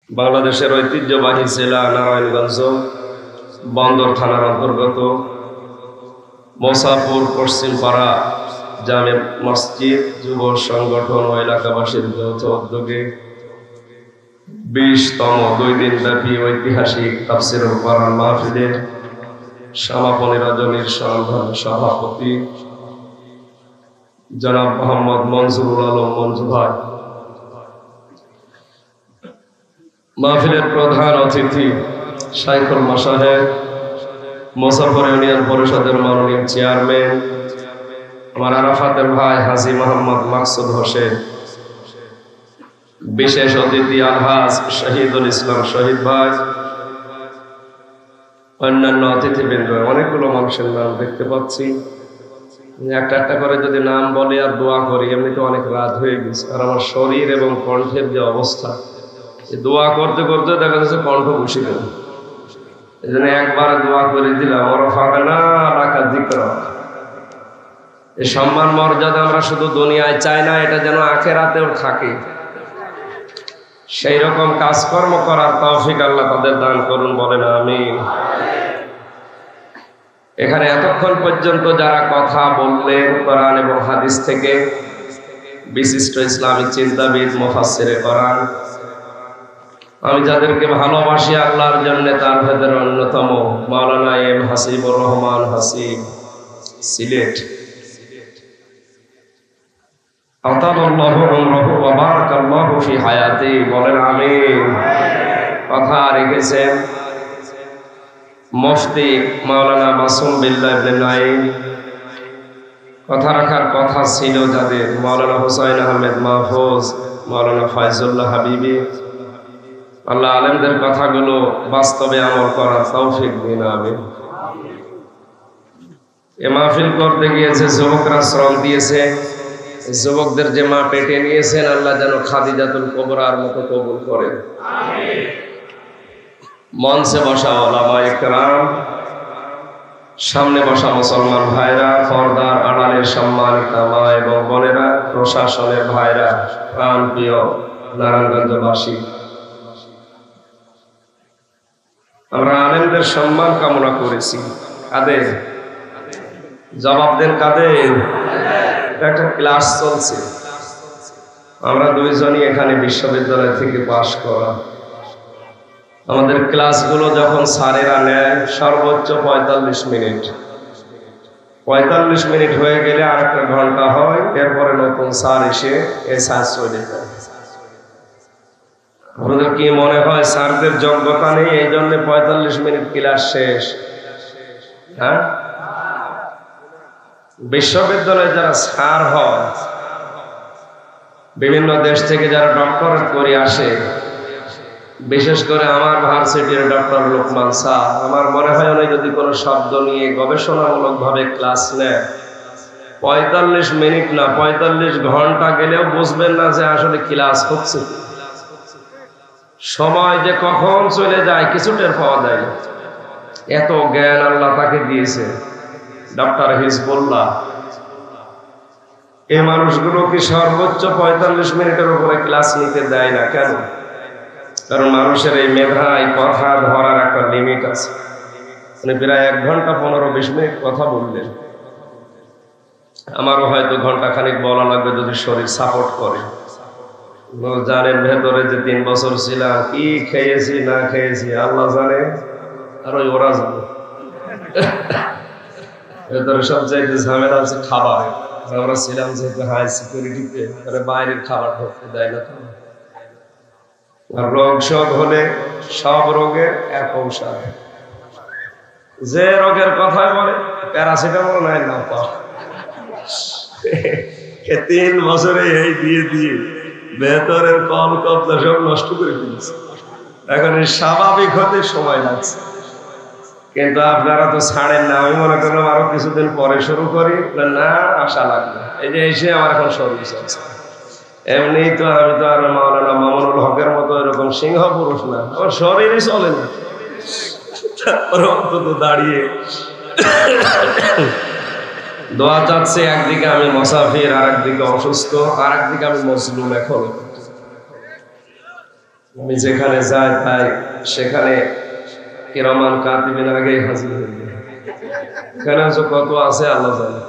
বাংলাদেশের ঐতিহ্যবাহী জেলা নারায়ণগঞ্জ বন্দর থানার অন্তর্গত মোসাপুর পশ্চিমপাড়া জামে মসজিদ যুব সংগঠন ও এলাকাবাসীর যৌথ উদ্যোগে 20তম 2 দিন ব্যাপী ঐতিহাসিক তাফসীরুল কোরআন মাহফিলের সমাপনী রজনীর সভাপতি জনাব মোহাম্মদ মনজুরুল আলম মঞ্জু ভাই, মাহফিলের প্রধান অতিথি শাইখুল মাশায়েখ মোসাফর ইউনিয়ন পরিষদের মাননীয় চেয়ারম্যান আমার আরাফাতের ভাই হাজী মোহাম্মদ মাকসুদ হোসেন, বিশেষ অতিথি আলহাজ শহীদুল ইসলাম শহীদ ভাই, অন্যান্য অতিথিবৃন্দ। অনেকগুলো মানুষের নাম দেখতে পাচ্ছি, একটা একটা করে যদি নাম বলে আর দোয়া করি এমনিতে অনেক রাত হয়ে গেছে। আর আমার শরীর এবং কণ্ঠের যে অবস্থা, দোয়া করতে করতে দেখা যাচ্ছে কণ্ঠ বসে গেল। এই জন্য একবার দোয়া করে দিলাম, ওরা ফাঁকা না রাখা জিক্র। এই সম্মান মর্যাদা আমরা শুধু দুনিয়ায় চাই না, এটা যেন আখিরাতেও থাকে। সেই রকম কাজকর্ম করার তৌফিক আল্লাহ তাদের দান করুন, বলেন আমিন। এখানে এতক্ষণ পর্যন্ত যারা কথা বললেন কোরআন এবং হাদিস থেকে, বিশিষ্ট ইসলামিক চিন্তাবিদ মুফাসসিরে কোরআন, আমি যাদেরকে ভালোবাসি আল্লাহর জন্য তার ভেতরে অন্যতম মাওলানা এম হাসিবুর রহমান হাসিব সিলেট, আতালাল্লাহু উমরাহু ওয়া বারাকাল্লাহু ফি হায়াতি, বলেন আমিন। কথা রেখেছেন মুফতি মাওলানা মাসুম বিল্লাহ ইবনে নাঈম, কথা রাখার কথা ছিল যাদের মাওলানা হুসাইন আহমেদ মাহফুজ, মাওলানা ফায়জুল্লাহ হাবিবি। আল্লাহ আলেমদের কথাগুলো বাস্তবে আমল করার তৌফিক দিন, আমিন। এ মাহফিল করতে গিয়েছে যুবকরা শ্রম দিয়েছে, যুবকদের যে মা পেটে নিয়েছেন আল্লাহ যেন খাদিজাতুল কুবরার মতো কবুল করেন, আমিন। মঞ্চে বসা ওলামায়ে কেরাম, সামনে বসা মুসলমান ভাইরা, পর্দার আড়ালের সম্মানিতা মা এবং বোনেরা, প্রশাসনের ভাইরা, প্রাণপ্রিয় নারায়ণগঞ্জবাসী, আমরা আলেমদের সম্মান কামনা করেছি। কাদের জবাব দেন, কাদের? একটা ক্লাস চলছে, আমরা দুইজনই এখানে বিশ্ববিদ্যালয় থেকে পাশ করা। আমাদের ক্লাসগুলো যখন স্যারেরা নেয় সর্বোচ্চ 45 মিনিট, 45 মিনিট হয়ে গেলে আর একটা ঘন্টা হয়, এরপরে নতুন স্যার এসে এই স্যার চলে যায়। আপনাদের কি মনে হয় স্যারদের যোগ্যতা নেই এই জন্য 45 মিনিট ক্লাস শেষ? হ্যাঁ, বিশ্ববিদ্যালয়ে যারা স্যার হয়, বিভিন্ন দেশ থেকে যারা ডক্টরেট করে আসে, বিশেষ করে আমার ভার্সিটির ডক্টর লোকমান স্যার, আমার মনে হয় উনি যদি কোনো শব্দ নিয়ে গবেষণামূলক ভাবে ক্লাস নেয় 45 মিনিট না 45 ঘন্টা গেলেও বুঝবেন না যে আসলে ক্লাস হচ্ছে। সময় যে কখন চলে যায় কিছু টের পাওয়া যায় না, এত জ্ঞান আল্লাহ তাকে দিয়েছে। ডক্টর হিজবুল্লাহ, এই মানুষগুলো কি সর্বোচ্চ 45 মিনিটের উপরে ক্লাস নিতে দেয় না কেন? কারণ মানুষের এই মেধা, এই কথা ধরার একটা লিমিট আছে। মানে প্রায় 1 ঘন্টা 15-20 মিনিট কথা বললেন, আমারও হয়তো ঘন্টা খানিক বলা লাগবে যদি শরীর সাপোর্ট করে। জানেন ভেতরে যে 3 বছর ছিলাম, কি খেয়েছি না খেয়েছি আল্লাহ জানে, আর ওরা জানে। ভেতরে সবচাইতে ঝামেলা আছে খাবার। আমরা ছিলাম যেহেতু হাই সিকিউরিটিতে, বাইরের খাবার ঢুকতে দেয় না। আর রোগ শোক হলে সব রোগের এক ঔষধ, যে রোগের কথাই বলে প্যারাসিটামল নাই না পাওয়া। 3 বছরে এই দিয়ে দিয়ে ভেতরের কল কবজা সব নষ্ট করে ফেলেছে। এখন স্বাভাবিক হতে সময় লাগছে, কিন্তু আপনারা তো ছাড়েন না। আমি মনে করলাম আরো কিছুদিন পরে শুরু করি, না আশা লাগবে। এই যে এসে আমার এখন শরীর চলছে। এমনি তো আমি তো আর মাওলানা মামুনুল হকের মতো এরকম সিংহ পুরুষ না, আমার শরীরই চলে না। অন্তত দাঁড়িয়ে দোয়া চাচ্ছে, একদিকে আমি মুসাফির, আর একদিকে অসুস্থ, আর একদিকে আমি মজলুম। এখন আমি যেখানে যাই তাই সেখানে কিরামান কাতিবিন আগে হাজির হয়ে যায়। এখানে কত আছে আল্লাহ জানে।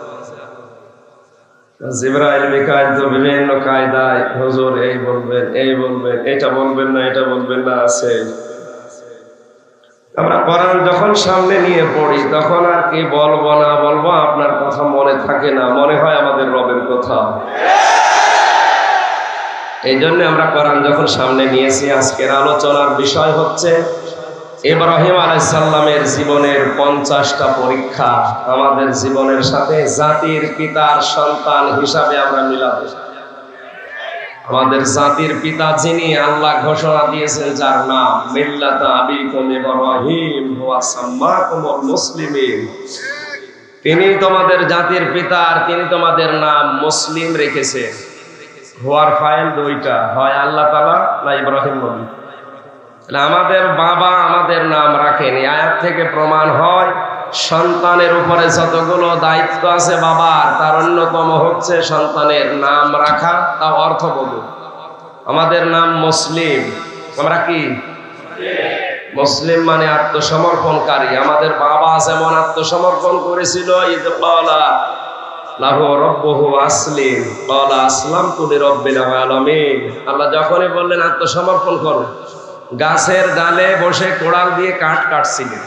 জিবরাইল মিকাইল তো বিভিন্ন কায়দায় হুজুর এই বলবেন এটা বলবেন না এটা বলবেন না আছে। আমরা কোরআন যখন সামনে নিয়ে পড়ি তখন আর কি বলবো না বলবো আপনার কথা মনে থাকে না, মনে হয় আমাদের রবের কথা। এই জন্য আমরা কোরআন যখন সামনে নিয়েছি, আজকের আলোচনার বিষয় হচ্ছে ইব্রাহিম আলাইহিস সালামের জীবনের 50টা পরীক্ষা আমাদের জীবনের সাথে জাতির পিতার সন্তান হিসাবে আমরা মিলাবো। আমাদের জাতির পিতা যিনি, আল্লাহ ঘোষণা দিয়েছেন যার নাম মিল্লাতা আবিকুম ইব্রাহিম ওয়া সাম্মাকুমুল মুসলিমিন, তিনি তোমাদের জাতির পিতা আর তিনি তোমাদের নাম মুসলিম রেখেছেন। হওয়ার ফাইল দুইটা, হয় আল্লাহ তাআলা না ইব্রাহিম নবী। আমাদের বাবা আমাদের নাম রাখেনি। আয়াত থেকে প্রমাণ হয় সন্তানের উপরে যতগুলো দায়িত্ব আছে বাবার, তার অন্যতম হচ্ছে সন্তানের নাম রাখা, তা অর্থবোধ। আমাদের নাম মুসলিম, আমরা কি মুসলিম মানে আত্মসমর্পণকারী। আমাদের বাবা যেমন আত্মসমর্পণ করেছিল, ইদ ক্বালা লাহু রাব্বুহু আসলিম ক্বালা আসলামতু লিরাব্বিল আলামিন। আল্লাহ যখনই বললেন আত্মসমর্পণ করো, গাছের ডালে বসে কোড়াল দিয়ে কাঠ কাটছিলেন,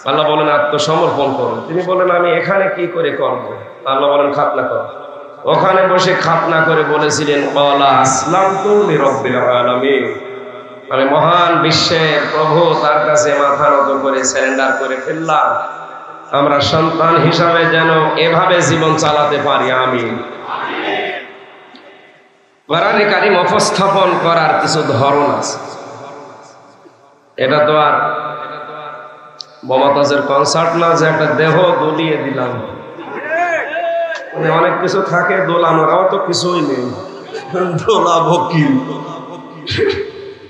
আল্লাহ বলেন আত্মসমর্পণ করো। তিনি বলেন আমি এখানে কি করে করবো? আল্লাহ বলেন খাতনা করো। ওখানে বসে খাতনা করে বলেছিলেন ক্বালা আসলামতু লিরাব্বিল আলামিন, আমি মহান বিশ্বের প্রভু তার কাছে মাথা নত করে সারেন্ডার করে ফেললাম। আমরা সন্তান হিসাবে যেন এভাবে জীবন চালাতে পারি, আমিন। কোরআনে কারীম উপস্থাপন করার কিছু ধরন আছে। এটা তো আর মমতাজের কনসার্ট না যে একটা দেহ দুলিয়ে দিলাম, অনেক কিছু থাকে দোলানোরাও তো কিছুই নেই, দোলাবো কি?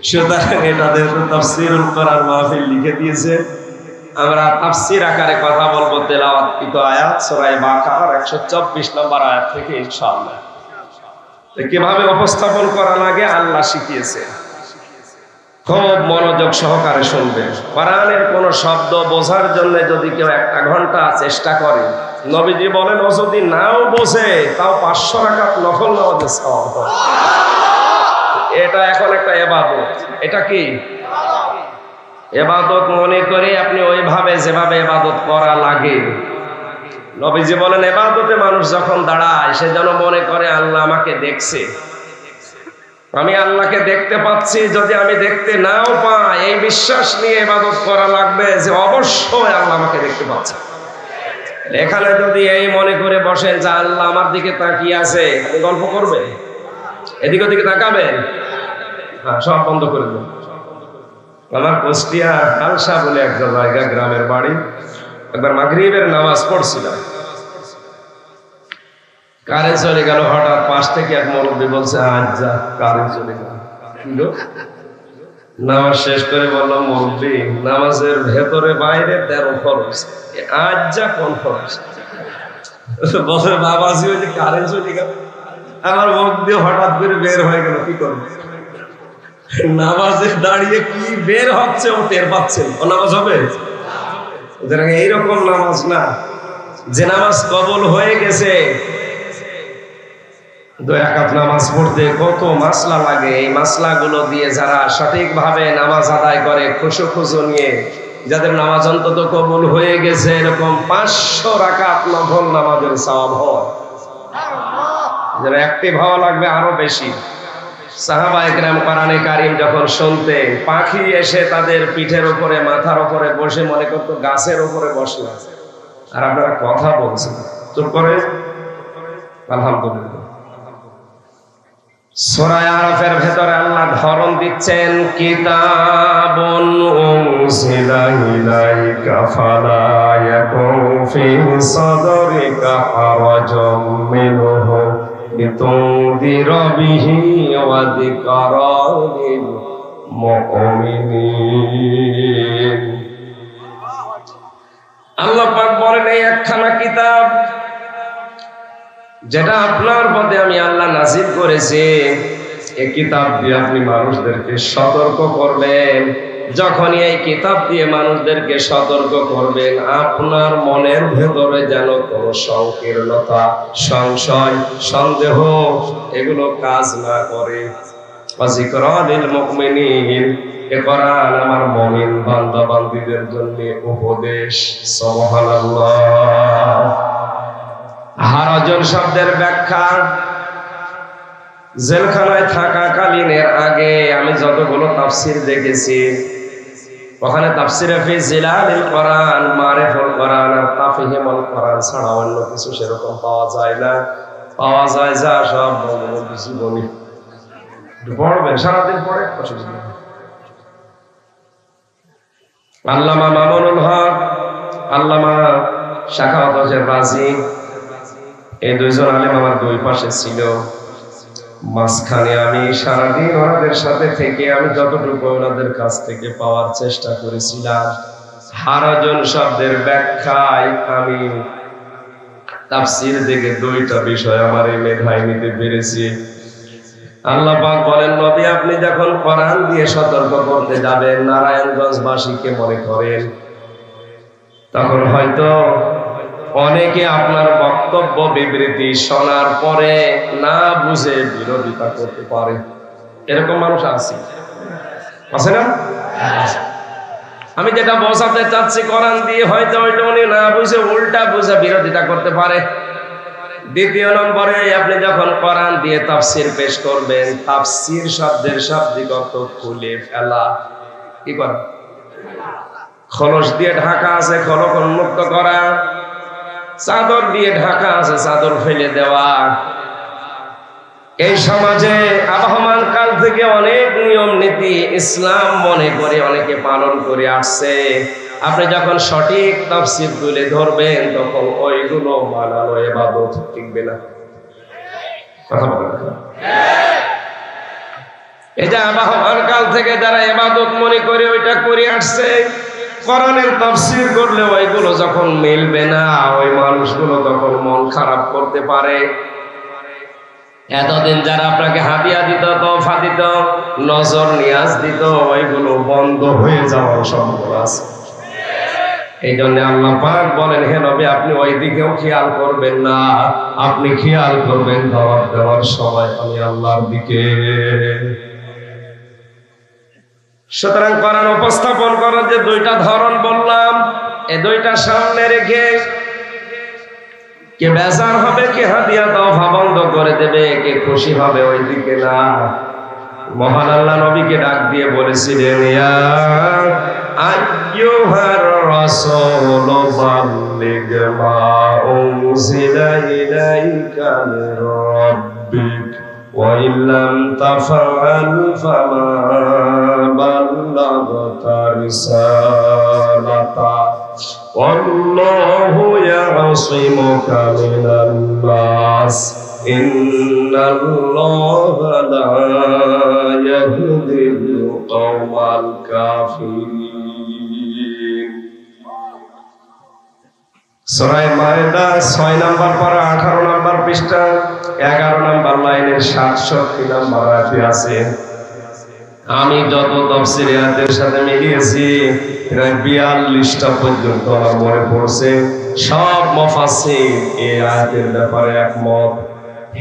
সুতরাং এটা যেহেতু তাফসীরুল কোরআন মাহফিল লিখে দিয়েছে, আমরা তাফসীর আকারে কথা বলবো তেলাওয়াতকৃত আয়াত সূরা বাকারার 124 নম্বর আয়াত থেকে ইনশাআল্লাহ। কিভাবে উপস্থাপন করা লাগে আল্লাহ শিখিয়েছে, খুব মনোযোগ সহকারে শুনবেন। কোরআনের কোন শব্দ বোঝার জন্য যদি কেউ 1 ঘন্টা চেষ্টা করে, নবীজি বলেন ও যদি নাও বোঝে তাও 500 রাকাত নফল নামাজের সওয়াব হয়। এটা এখন একটা ইবাদত। এটা কি ইবাদত মনে করে আপনি ওইভাবে যেভাবে ইবাদত করা লাগে, নবীজি বলেন ইবাদতে মানুষ যখন দাঁড়ায় সে যেন মনে করে আল্লাহ আমাকে দেখছে, আমি আল্লাহকে দেখতে পাচ্ছি। যদি আমি দেখতে নাও পাই, এই বিশ্বাস নিয়ে ইবাদত করা লাগবে যে অবশ্যই আল্লাহ আমাকে দেখতে পাচ্ছে। এখানে যদি এই মনে করে বসেন যে আল্লাহ আমার দিকে তাকিয়ে আছে, আপনি গল্প করবেন, এদিক ওদিকে তাকাবেন, সব বন্ধ করে দেবেন। আমার কুষ্টিয়া কালসা বলে একটা জায়গা, গ্রামের বাড়ি। একবার মাগরিবের নামাজ পড়ছিলাম, কারেন্ট চলে গেল। হঠাৎ পাশ থেকে এক মুরব্বী বলছে আজ যা কারেন্ট চলে গেল। নামাজ শেষ করে বললাম মুরব্বী নামাজের ভেতরে বাইরে 13 ফরজ, আজ যা কোন ফরজ? বলে বাবাজি ওই যে কারেন্ট চলে গেল। আমার মুখ দিয়ে হঠাৎ করে বের হয়ে গেল, কি করবো? নামাজে দাঁড়িয়ে কি বের হচ্ছে ও টের পাচ্ছেন, ও নামাজ হবে? এইরকম নামাজ না যে নামাজ কবুল হয়ে গেছে। 2 রাকাত নামাজ পড়তে কত মাসলা লাগে, এই মাসলাগুলো দিয়ে যারা সঠিকভাবে নামাজ আদায় করে খুশু নিয়ে, যাদের নামাজ অন্তত কবুল হয়ে গেছে, এরকম 500 রাকাত নফল নামাজের সওয়াব হয়। যারা অ্যাক্টিভ হওয়া লাগবে আরো বেশি। সাহাবায়ে কেরাম কোরআনে কারীম যখন শুনতেন, পাখি এসে তাদের পিঠের উপরে মাথার উপরে বসে মনে করতো গাছের উপরে বসে আছে, আর আপনারা কথা বলছেন, চুপ করে। আলহামদুলিল্লাহ। সূরা আরাফের ভেতরে আল্লাহ ধরন দিচ্ছেন, কিতাবুন উনজিলা ইলাইকা ফালা ইয়াকুন ফি সাদরিকা হারাজুম মিনহু লিতুনদিরা বিহি ওয়া যিকরা লিল মুমিনিন। আল্লাহ পাক বলেন এই একখানা কিতাব যেটা আপনার পথে আমি আল্লাহ নাযিল করেছি, এই কিতাব দিয়ে আপনি মানুষদেরকে সতর্ক করবেন। যখনই এই কিতাব দিয়ে মানুষদেরকে সতর্ক করবেন, আপনার মনের ভেতরে যেন কোনো সংকীর্ণতা, সংশয়, সন্দেহ এগুলো কাজ না করে। ওয়াজিকরা লিল মুমিনিন, এ কোরআন আমার মুমিন বান্দা বান্দীদের জন্য উপদেশ। সুবহানাল্লাহ। হারাজন শব্দের ব্যাখ্যা, জেলখানায় থাকাকালীনের আগে আমি যতগুলো তাফসীর দেখেছি, ওখানে তাফসীরে ফি জিলালিল কোরআন, মারিফুল কোরআন আর তাফহিমুল কোরআন ছাড়া অন্য কিছু সেরকম পাওয়া যায় না। পাওয়া যায় যা সব বঙ্গবন্ধু জীবনী পড়বেন, সারাদিন পড়ে অসুবিধা নেই। আল্লামা মামুনুল হক, আল্লামা শাখাওয়াত হোসেন রাজি, এই দুইজন আলেম আমার দুই পাশে ছিল। মাঝখানে আমি সারাদিন ওনাদের সাথে থেকে আমি যতটুকু ওনাদের কাছ থেকে পাওয়ার চেষ্টা করেছিলাম, হারাজন শব্দের ব্যাখ্যায় আমি তাফসীর থেকে দুইটা বিষয় আমার এই মেধায় নিতে পেরেছি। আল্লাহ পাক বলেন, নবী আপনি যখন কোরআন দিয়ে সতর্ক করতে যাবেন নারায়ণগঞ্জবাসীকে মনে করেন, তখন হয়তো অনেকে আপনার বক্তব্য বিবৃতি শোনার পরে না বুঝে বিরোধিতা করতে পারে। এরকম মানুষ আছে না? আমি যেটা বোঝাতে চাচ্ছি কোরআন দিয়ে, হয়তো ওইটা উনি না বুঝে উল্টা বুঝে বিরোধিতা করতে পারে। দ্বিতীয় নম্বরে, আপনি যখন কোরআন দিয়ে তাফসীর পেশ করবেন, তাফসীর শব্দের শাব্দিক অর্থ খুলে ফেলা। কি করা? খলস দিয়ে ঢাকা আছে, খলক উন্মুক্ত করা। চাদর দিয়ে ঢাকা আছে, চাদর ফেলে দেওয়া। এই সমাজে আবহমান কাল থেকে অনেক নিয়ম নীতি ইসলাম মনে করে অনেকে পালন করে আসছে। আপনি যখন সঠিক তাফসীর তুলে ধরবেন, তখন ওইগুলো বানানো ইবাদত টিকবে না। কথা বলেন। এই যে আবহমান কাল থেকে যারা ইবাদত মনে করে ওইটা করে আসছে, কোরআনের তাফসীর করলে ওইগুলো যখন মিলবে না, ওই মানুষগুলো তখন মন খারাপ করতে পারে। এতদিন যারা আপনাকে হাদিয়া দিত, তোফা দিত, নজর নিয়াজ দিত, ওইগুলো বন্ধ হয়ে যাওয়ার সম্ভাবনা আছে। এই জন্য আল্লাহ পাক বলেন, হে নবী আপনি ওই দিকেও খেয়াল করবেন না, আপনি খেয়াল করবেন দাওয়াত দেওয়ার সময় আমি আল্লাহর দিকে। সুতরাং কোরআন উপস্থাপন করার যে দুইটা ধরন বললাম, এই দুইটা সামনে রেখে কে বেজার হবে, কে হাদিয়া তোফা বন্ধ করে দেবে, কে খুশি হবে ওই দিকে না। মহান আল্লাহ নবীকে ডাক দিয়ে বলেছিলেন, ইয়া আইয়ুহার রাসূল বাল্লিগ মা উনজিলা ইলাইকা মির রাব্বিক ওয়া ইল্লাম তাফআল ফামা বাল্লাগতা রিসালাতা ওয়াল্লাহু ইয়াসিমুকা মিনান নাস ইন্নাল্লাহা লা ইয়াহদিল কওমাল কাফিরিন। সূরা মায়েদা 6 নম্বর পারা 18 নম্বর পৃষ্ঠা 11 নম্বর লাইনের 67 নম্বর আয়াতে আছে। আমি যত তাফসীর আয়াতের সাথে মিলিয়েছি, প্রায় 42টা পর্যন্ত আমার মনে পড়ছে। সব মুফাসসির এই আয়াতের ব্যাপারে একমত।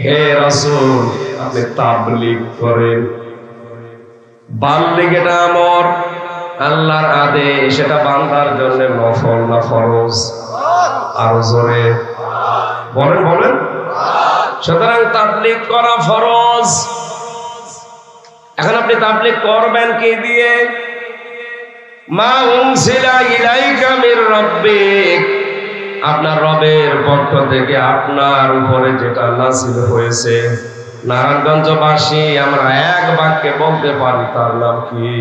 হে রাসূল আপনি তাবলীগ করেন। বাল্লিগ এটা আমর, আল্লাহর আদেশ, এটা বান্দার জন্য নফল না ফরজ? আরো জোরে বলেন বলেন। সুতরাং তাবলীগ করা ফরজ। এখন আপনি তাবলীগ করবেন কি দিয়ে? মা উনজিলা ইলাইকা মির রাব্বিক, আপনার রবের পক্ষ থেকে আপনার উপরে যেটা নাযিল হয়েছে। নারায়ণগঞ্জবাসী আমরা এক বাক্যে বলতে পারি, তার নাম কি?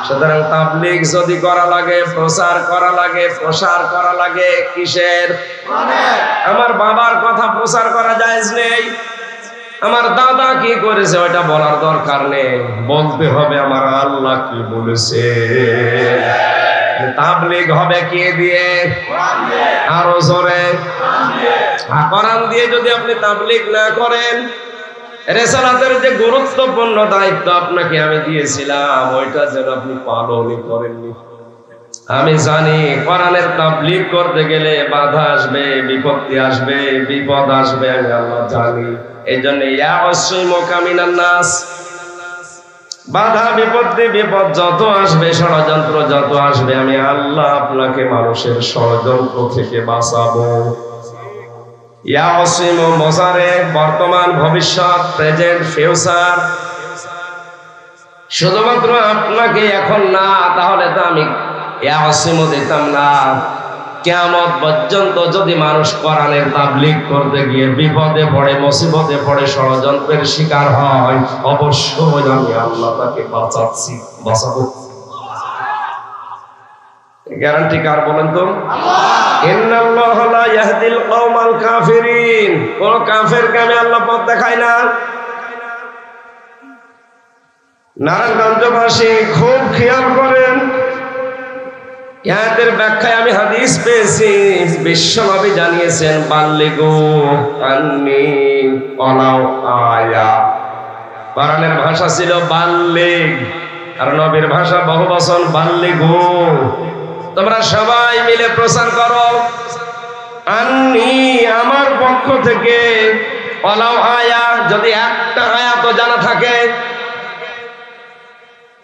সুতরাং তাবলীগ যদি করা লাগে, প্রচার করা লাগে, প্রসার করা লাগে কিসের? আমার বাবার কথা প্রচার করা জায়েজ নেই, আমার দাদা কি করেছে ওইটা বলার দরকার নেই, বলতে হবে আমার আল্লাহ কি বলেছে। তাবলীগ হবে কি দিয়ে? আরো জোরে। কোরআন দিয়ে যদি আপনি তাবলীগ না করেন, রিসালাতের যে গুরুত্বপূর্ণ দায়িত্ব আপনাকে আমি দিয়েছিলাম ওইটা যেন আপনি পালনই করেননি। আমি জানি কোরআনের তাবলীগ করতে গেলে বাধা আসবে, বিপত্তি আসবে, বিপদ আসবে, আমি আল্লাহ জানি। এই জন্য ইয়া আসিমুকা মিনান নাস, বাধা বিপত্তি বিপদ যত আসবে, ষড়যন্ত্র যত আসবে, আমি আল্লাহ আপনাকে মানুষের ষড়যন্ত্র থেকে বাঁচাবো। ইয়া আসিমু মুজারে বর্তমান ভবিষ্যৎ, প্রেজেন্ট ফিউচার। শুধুমাত্র আপনাকে এখন না, তাহলে তো আমি ইয়া আসিমু দিতাম না। কিয়ামত পর্যন্ত যদি মানুষ কোরআনের তাবলীগ করতে গিয়ে বিপদে পড়ে, মুসিবতে পড়ে, ষড়যন্ত্রের শিকার হয়, অবশ্যই আমি আল্লাহ তাকে বাঁচাচ্ছি, বাঁচাবো। গ্যারান্টি কার বলেন তো? ইন্নাল্লাহা লা ইয়াহদিল কওমাল কাফিরিন। কোন কাফেরকে আমি আল্লাহ পথ দেখাই না। নারায়ণগঞ্জবাসী খুব খেয়াল করেন, ইহাদের ব্যাখ্যায় আমি হাদিস পেয়েছি, বিশ্বনবী জানিয়েছেন বাল্লিগু আন্নি ওয়ালাউ আয়া। কোরআনের ভাষা ছিল বাল্লিগ, আর নবীর ভাষা বহুবচন বাল্লিগু। তোমরা সবাই মিলে প্রচার করো, আন্নি আমার পক্ষ থেকে, ওয়ালাউ আয়া যদি একটা আয়াত জানা থাকে।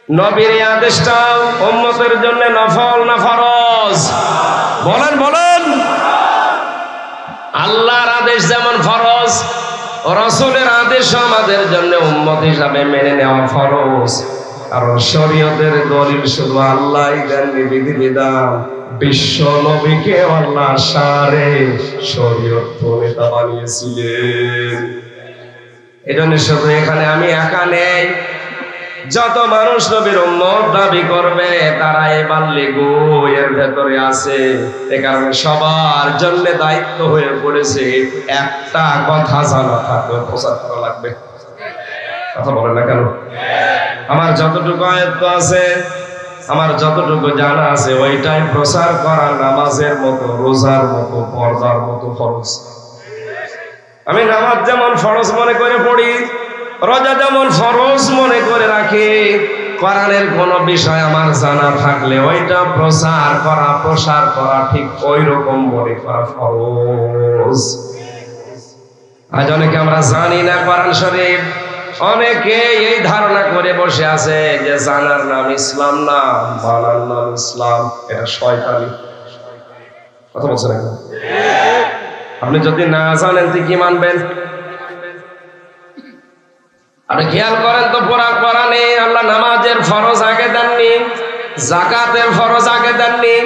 নবীর এই আদেশটা উম্মতের জন্য নফল না ফরজ? বলেন বলেন। আল্লাহর আদেশ যেমন ফরজ, রাসূলের আদেশ আমাদের জন্য উম্মত হিসাবে মেনে নেওয়া ফরজ। কারণ শরীয়তের দলিল শুধু আল্লাহই দেননি, বিধিবিধান বিশ্ব নবীকে আল্লাহ সারে শরীয়ত নেতা বানিয়েছিলেন। এজন্য শুধু এখানে আমি একা নেই, যত মানুষ নবীর উম্মত দাবি করবে তারা এই বাল্লিগু এর ভেতরে আছে। এ কারণে সবার জন্য দায়িত্ব হয়ে পড়েছে একটা কথা জানা থাকবে, প্রচার করা লাগবে। কথা বলেন না কেন? আমার যতটুকু আয়ত্ত আছে, আমার যতটুকু জানা আছে, ওইটাই প্রচার করা নামাজের মতো, রোজার মতো, পর্দার মতো ফরজ। আমি নামাজ যেমন ফরজ মনে করে পড়ি, রোজা যেমন ফরজ মনে করে রাখি, কোরআনের কোন বিষয় আমার জানা থাকলে ওইটা প্রচার করা, প্রসার করা ঠিক ওই রকম মনে করা ফরজ। আজ অনেকে আমরা জানি না কোরআন শরীফ, অনেকে এই ধারণা করে বসে আছে যে জানার নাম ইসলাম না, মানার নাম ইসলাম। এটা শয়তানি কথা বলছেন। আপনি যদি না জানেন তো কি মানবেন? আর খেয়াল করেন তো, পুরা কোরআনে আল্লাহ নামাজের ফরজ আগে দেননি, যাকাতের ফরজ আগে দেননি,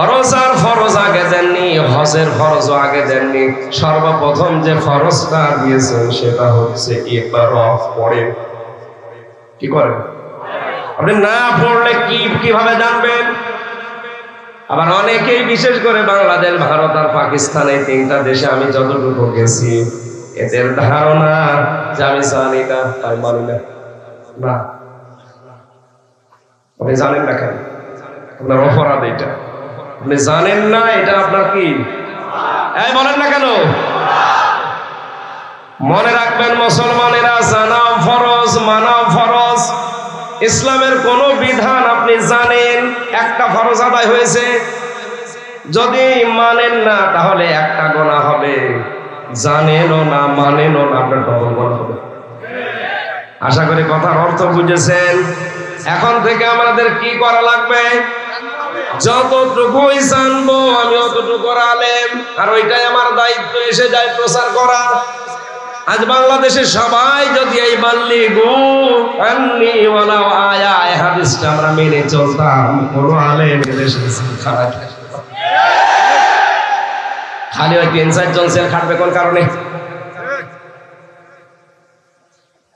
রোজার ফরজ আগে দেননি, হজের ফরজও আগে দেননি। সর্বপ্রথম যে ফরজটা দিয়েছেন সেটা হচ্ছে ইকরা, পড়েন। কি করেন? আপনি না পড়লে কিভাবে জানবেন? আবার অনেকেই, বিশেষ করে বাংলাদেশ, ভারত আর পাকিস্তান, এই তিনটা দেশে আমি যতটুকু গেছি, এদের ধারণা যে আমি জানি না, আমি মানি না। না, আপনি জানেন না কেন? আপনার অপরাধ এটা। আপনি জানেন না, এটা আপনার কি? এই বলেন না কেন? মনে রাখবেন মুসলমানেরা, জানাও ফরজ, মানাও ফরজ। ইসলামের কোন বিধান আপনি জানেন, একটা ফরজ আদায় হয়েছে, যদি মানেন না তাহলে একটা গুনাহ হবে। জানেনও না, মানেনও না, আপনার ডবল গুনাহ হবে। আশা করি কথার অর্থ বুঝেছেন। এখন থেকে আমাদের কি করা লাগবে? যতটুকুই জানবো আমি অতটুকু আলেম, আর ওইটাই আমার দায়িত্ব এসে যায় প্রচার করা। আজ বাংলাদেশে সবাই যদি এই বাল্লিগু আন্নি ওয়ালাউ আয়া এই হাদিসটা আমরা মেনে চলতাম, কোনো আলেম দেশে খারাপ খালি ওই ৩-৪ জন সেল খাটবে কোন কারণে?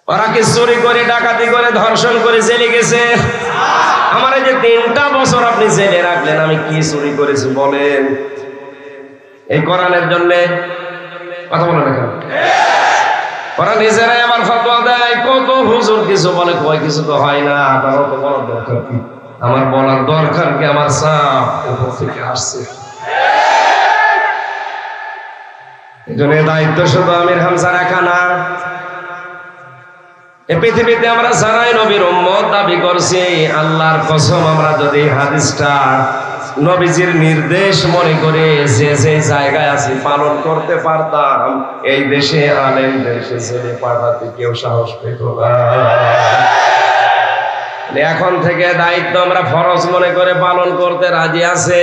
ওরা কি চুরি করে, ডাকাতি করে, ধর্ষণ করে জেলে গেছে? আমার এই যে ৩টা বছর আপনি জেলে রাখলেন, আমি কি চুরি করেছি বলেন? এই কোরআনের জন্য কথা বলে না কেন? ওরা নিজেরাই আমার ফতোয়া দেয়, কত হুজুর কিছু বলে, কয় কিছু তো হয় না। তারও তো বলার দরকার কি? আমার বলার দরকার কি? আমার চাপ উপর থেকে আসছে। এই জন্য দায়িত্ব শুধু আমির হামজার একা না, এই পৃথিবীতে আমরা যারাই নবীর উম্মত দাবি করছি, আল্লাহর কসম আমরা যদি হাদিসটা নবীজির নির্দেশ মনে করে যে যে জায়গায় আছি পালন করতে পারতাম, এই দেশে আলেমদের ছেলে পাঠাতে কেউ সাহস পেত না। এখন থেকে দায়িত্ব আমরা ফরজ মনে করে পালন করতে রাজি আছে।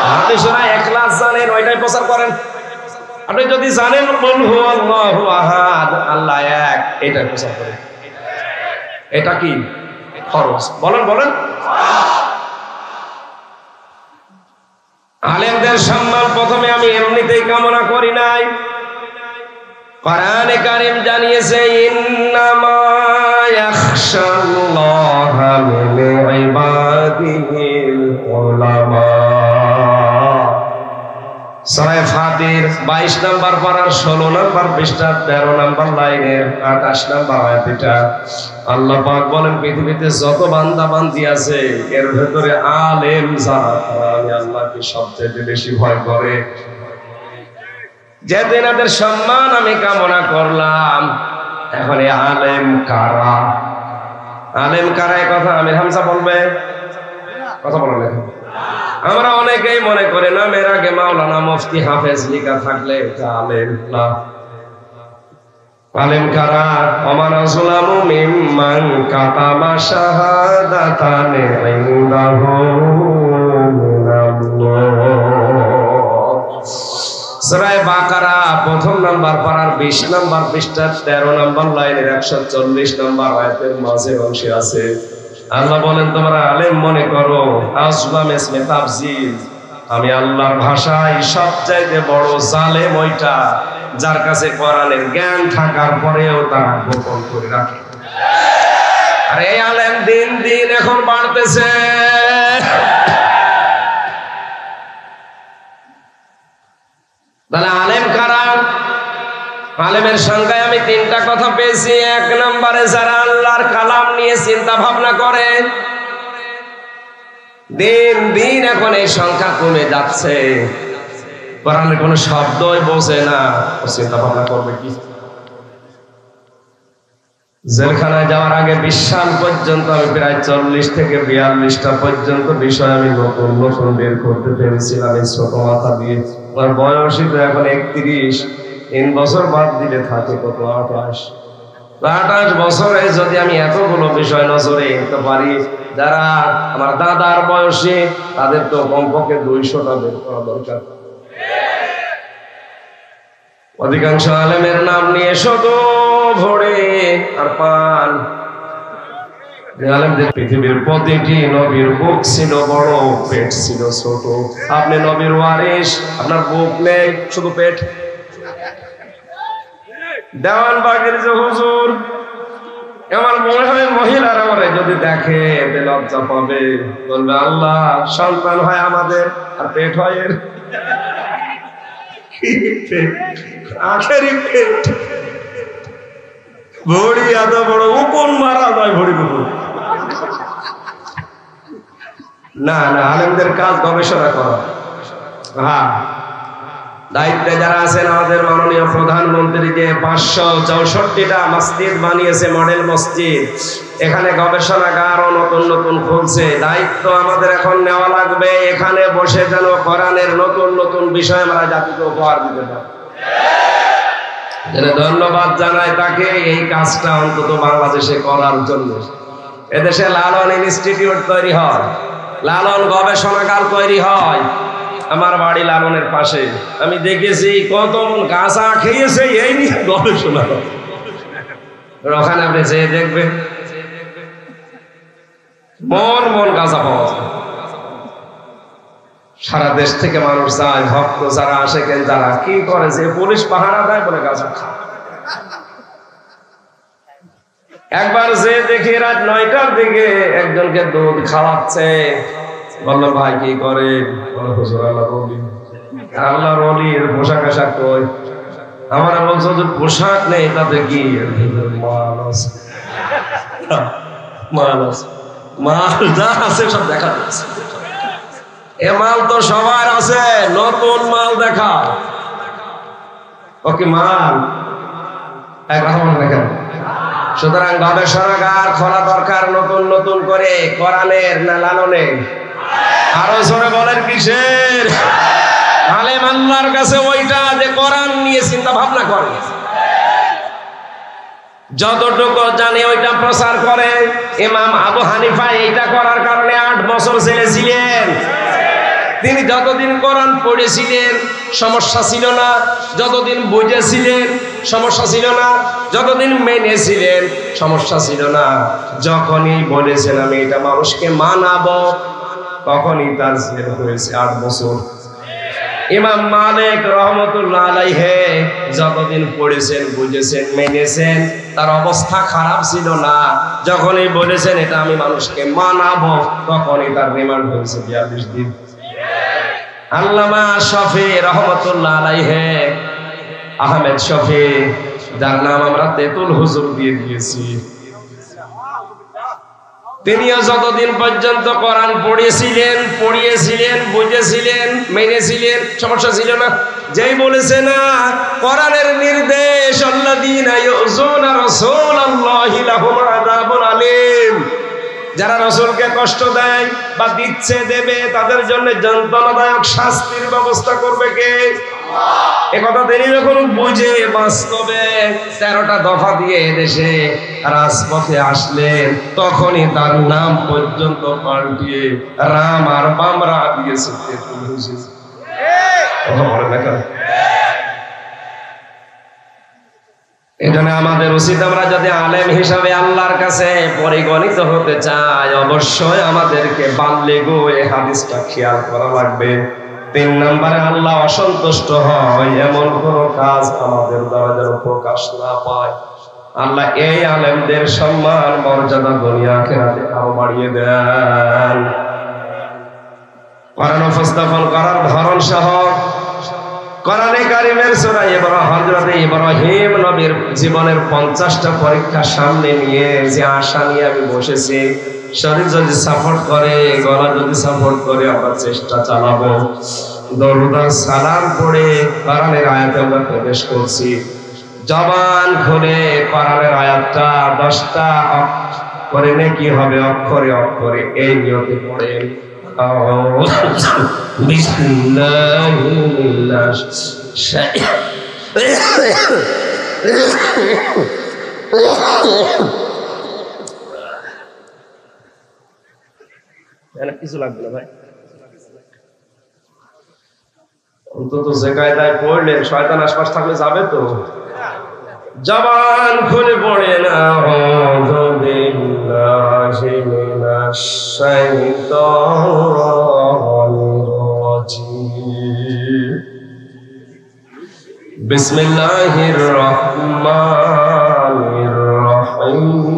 হাদিসরা ইখলাস জানেন, ওইটাই প্রচার করেন। আপনি যদি জানেন কুল হুয়াল্লাহু আহাদ, আল্লাহ এক, এটাই প্রচার করেন। এটা কি ফরজ? বলেন বলেন। আলেমদের সম্মান প্রথমে আমি এমনিতেই কামনা করি নাই। কোরআনে কারীম জানিয়েছে ইন্নামা ইয়াখশাল্লাহা মিন ইবাদিহিল উলামা। সূরা ফাতির 22 নম্বর পারার 16 নম্বর পৃষ্ঠা 13 নম্বর লাইনের 28 নম্বর আয়াতটা আল্লাহ পাক বলেন পৃথিবীতে যত বান্দা বান্দি আছে এর ভেতরে আলেম যারা, আমি আল্লাহকে সবচেয়ে বেশি ভয় করে। যেদিন এদের সম্মান আমি কামনা করলাম, এখন এই আলেম কারা? আলেম কারা এই কথা আমির হামজা বলবে, কথা বলবেন। আমরা অনেকেই মনে করি না মেয়ের আগে মাওলানা মুফতি হাফেজ লিখা থাকলে এটা আলেম না। আলেম কারা? ওমান আযলামু মিম্মান কাতাবা শাহাদাতান ইনদাহু মিনাল্লাহ। সূরা বাকারা প্রথম নাম্বার পারার 20 নম্বর পৃষ্ঠা 13 নম্বর লাইনের 140 নম্বর আয়াতের মাঝে অংশে আছে আল্লাহ বলেন তোমরা আলেম মনে করো। আযলাম ইসমে তাফজিল, আমি আল্লাহর ভাষায় সবচাইতে বড় জালেম ওইটা যার কাছে কোরআনের জ্ঞান থাকার পরেও তারা গোপন করে রাখে। আর এই আলেম দিন দিন এখন বাড়তেছে। তাহলে আলেম কারা? আলেমের সংখ্যায় আমি 3টা কথা পেয়েছি। 1 নম্বরে যারা আল্লাহর কালাম নিয়ে চিন্তা ভাবনা করে। দিন দিন এখন এই সংখ্যা কমে যাচ্ছে। কোরআনের কোনো শব্দই বোঝে না, চিন্তা ভাবনা করবে কি? জেলখানায় যাওয়ার আগে 20 সাল পর্যন্ত আমি প্রায় 40 থেকে 42টা পর্যন্ত বিষয় আমি নতুন নতুন বের করতে পেরেছিলাম এই ছোট মাথা দিয়ে। আমার বয়সই তো এখন 31, 3 বছর বাদ দিলে থাকে কত? 28 বছরে যদি আমি এতগুলো বিষয় নজরে আনতে পারি, যারা আমার দাদার বয়সী তাদের তো কমপক্ষে 200টা বের করা দরকার। অধিকাংশ আলেমের নাম নিয়ে শুধু ভরে আর পান। আলেমদের পৃথিবীর প্রতিটি নবীর বুক ছিল বড়, পেট ছিল ছোট। আপনি নবীর ওয়ারিস, আপনার বুক নেই, শুধু পেট। দেওয়ানবাগের যে হুজুর, আমার মনে হয় মহিলারা আমারে যদি দেখে এতে লজ্জা পাবে, বলবে আল্লাহ সন্তান হয় আমাদের আর পেট হয় এর। আখেরি পেট, ভড়ি এত বড়, উকুন মারা যায় ভড়ি কুকুর। না না, আলেমদের কাজ গবেষণা করা। হ্যাঁ, দায়িত্বে যারা আছেন আমাদের মাননীয় প্রধানমন্ত্রী যে 564টা মসজিদ বানিয়েছে, মডেল মসজিদ, এখানে গবেষণাগারও নতুন নতুন খুলছে। দায়িত্ব আমাদের এখন নেওয়া লাগবে, এখানে বসে যেন কোরআনের নতুন নতুন বিষয় আমরা জাতিকে উপহার দিতে পারি। ধন্যবাদ জানাই তাকে এই কাজটা অন্তত বাংলাদেশে করার জন্য। এদেশে লালন ইনস্টিটিউট তৈরি হয়, লালন গবেষণাগার তৈরি হয়। আমার বাড়ি লালনের পাশে, আমি দেখেছি কত মন গাঁজা খেয়েছে এই নিয়ে গবেষণা। ওখানে আপনি যেয়ে দেখবেন মন মন গাঁজা পাওয়া যায়। সারা দেশ থেকে মানুষ যায়, ভক্ত যারা আসে, কেন যারা কি করে, যে পুলিশ পাহারা দেয় বলে গাঁজা খায়। একবার যে দেখি রাত 9টার দিকে একজনকে দুধ খাওয়াচ্ছে, বললো ভাই কি করে? হুজুর আল্লাহর ওলি। আল্লাহর ওলির পোশাক আশাক কই? আমার বলছো যে পোশাক নেই, তাতে কি? মাল যা আছে সব দেখা যাচ্ছে। এ মাল তো সবার আছে, নতুন মাল দেখা। ওকে মাল এক কথা মনে রাখেন, সুতরাং গবেষণাগার খোলা দরকার নতুন নতুন করে, কোরআনের না লালনের? আরো জোরে বলেন কিসের? আলেম আল্লাহর কাছে ওইটা যে কোরআন নিয়ে চিন্তা ভাবনা করে, যতটুকু জানে ওইটা প্রচার করে। ইমাম আবু হানিফা এইটা করার কারণে 8 বছর জেলে ছিলেন। তিনি যতদিন কোরআন পড়েছিলেন সমস্যা ছিল না, যতদিন বুঝেছিলেন সমস্যা ছিল না, যতদিন মেনেছিলেন সমস্যা ছিল না। যখনই বলেছেন আমি এটা মানুষকে মানাবো, তখনই তার জেল হয়েছে 8 বছর। ইমাম মালিক রহমতুল্লাহ আলাইহি যতদিন পড়েছেন, বুঝেছেন, মেনেছেন, তার অবস্থা খারাপ ছিল না। যখনই বলেছেন এটা আমি মানুষকে মানাবো, তখনই তার রিমান্ড হয়েছে 42 দিন। আল্লামা শফি রহমতুল্লাহ আলাইহি, আহমেদ শফি, যার নাম আমরা তেতুল হুজুর দিয়ে দিয়েছি, তিনিও যতদিন পর্যন্ত কোরআন পড়িয়েছিলেন, বুঝেছিলেন, মেনেছিলেন, সমস্যা ছিল না। যেই বলেছে না কোরআনের নির্দেশ, আল্লাযীনা ইউযুনা রাসূলাল্লাহি লাহুম আযাবুন আলীম, যারা রাসূলকে কষ্ট দেয় বা দিচ্ছে, দেবে, তাদের জন্য যন্ত্রণাদায়ক শাস্তির ব্যবস্থা করবে কে? এ কথা তিনি যখন বুঝে বাস্তবে 13টা দফা দিয়ে দেশে রাজপথে আসলেন, তখনই তার নাম পর্যন্ত পাল্টিয়ে রাম আর বামরা দিয়েছে। এখানে আমাদের উচিত, আমরা যদি আলেম হিসাবে আল্লাহর কাছে পরিগণিত হতে চাই, অবশ্যই আমাদেরকে বাল্লিগু এই হাদিসটা খেয়াল করা লাগবে। 3 নম্বরে, আল্লাহ অসন্তুষ্ট হয় এমন কোন কাজ আমাদের দ্বারা যেন প্রকাশ না পায়। আল্লাহ এই আলেমদের সম্মান মর্যাদা দুনিয়া আখিরাতে আরো বাড়িয়ে দেন। কোরআন উপস্থাপন করার ধরন সহ কোরআনে কারিমের সূরা হযরত ইব্রাহিম নবীর জীবনের 50টা পরীক্ষা সামনে নিয়ে যে আশা নিয়ে আমি বসেছি, শরীর যদি সাপোর্ট করে, গলা যদি সাপোর্ট করে, আমরা চেষ্টা চালাবো। দরুদ আর সালাম পড়ে কোরআনের আয়াতে আমরা প্রবেশ করছি। জবান খুলে কোরআনের আয়াতটা 10টা করে নেকি হবে, অক্ষরে অক্ষরে, এই নিয়তে পড়েন। কিছু লাগবে না ভাই, অন্তত যে কায়দায় পড়লেন, শয়তান আশপাশ থাকলে যাবে তো। জবান খুলে পড়েন, আউযু বিল্লাহি মিনাশ শাইতানির রাজিম, বিসমিল্লাহির রহমানির রহিম।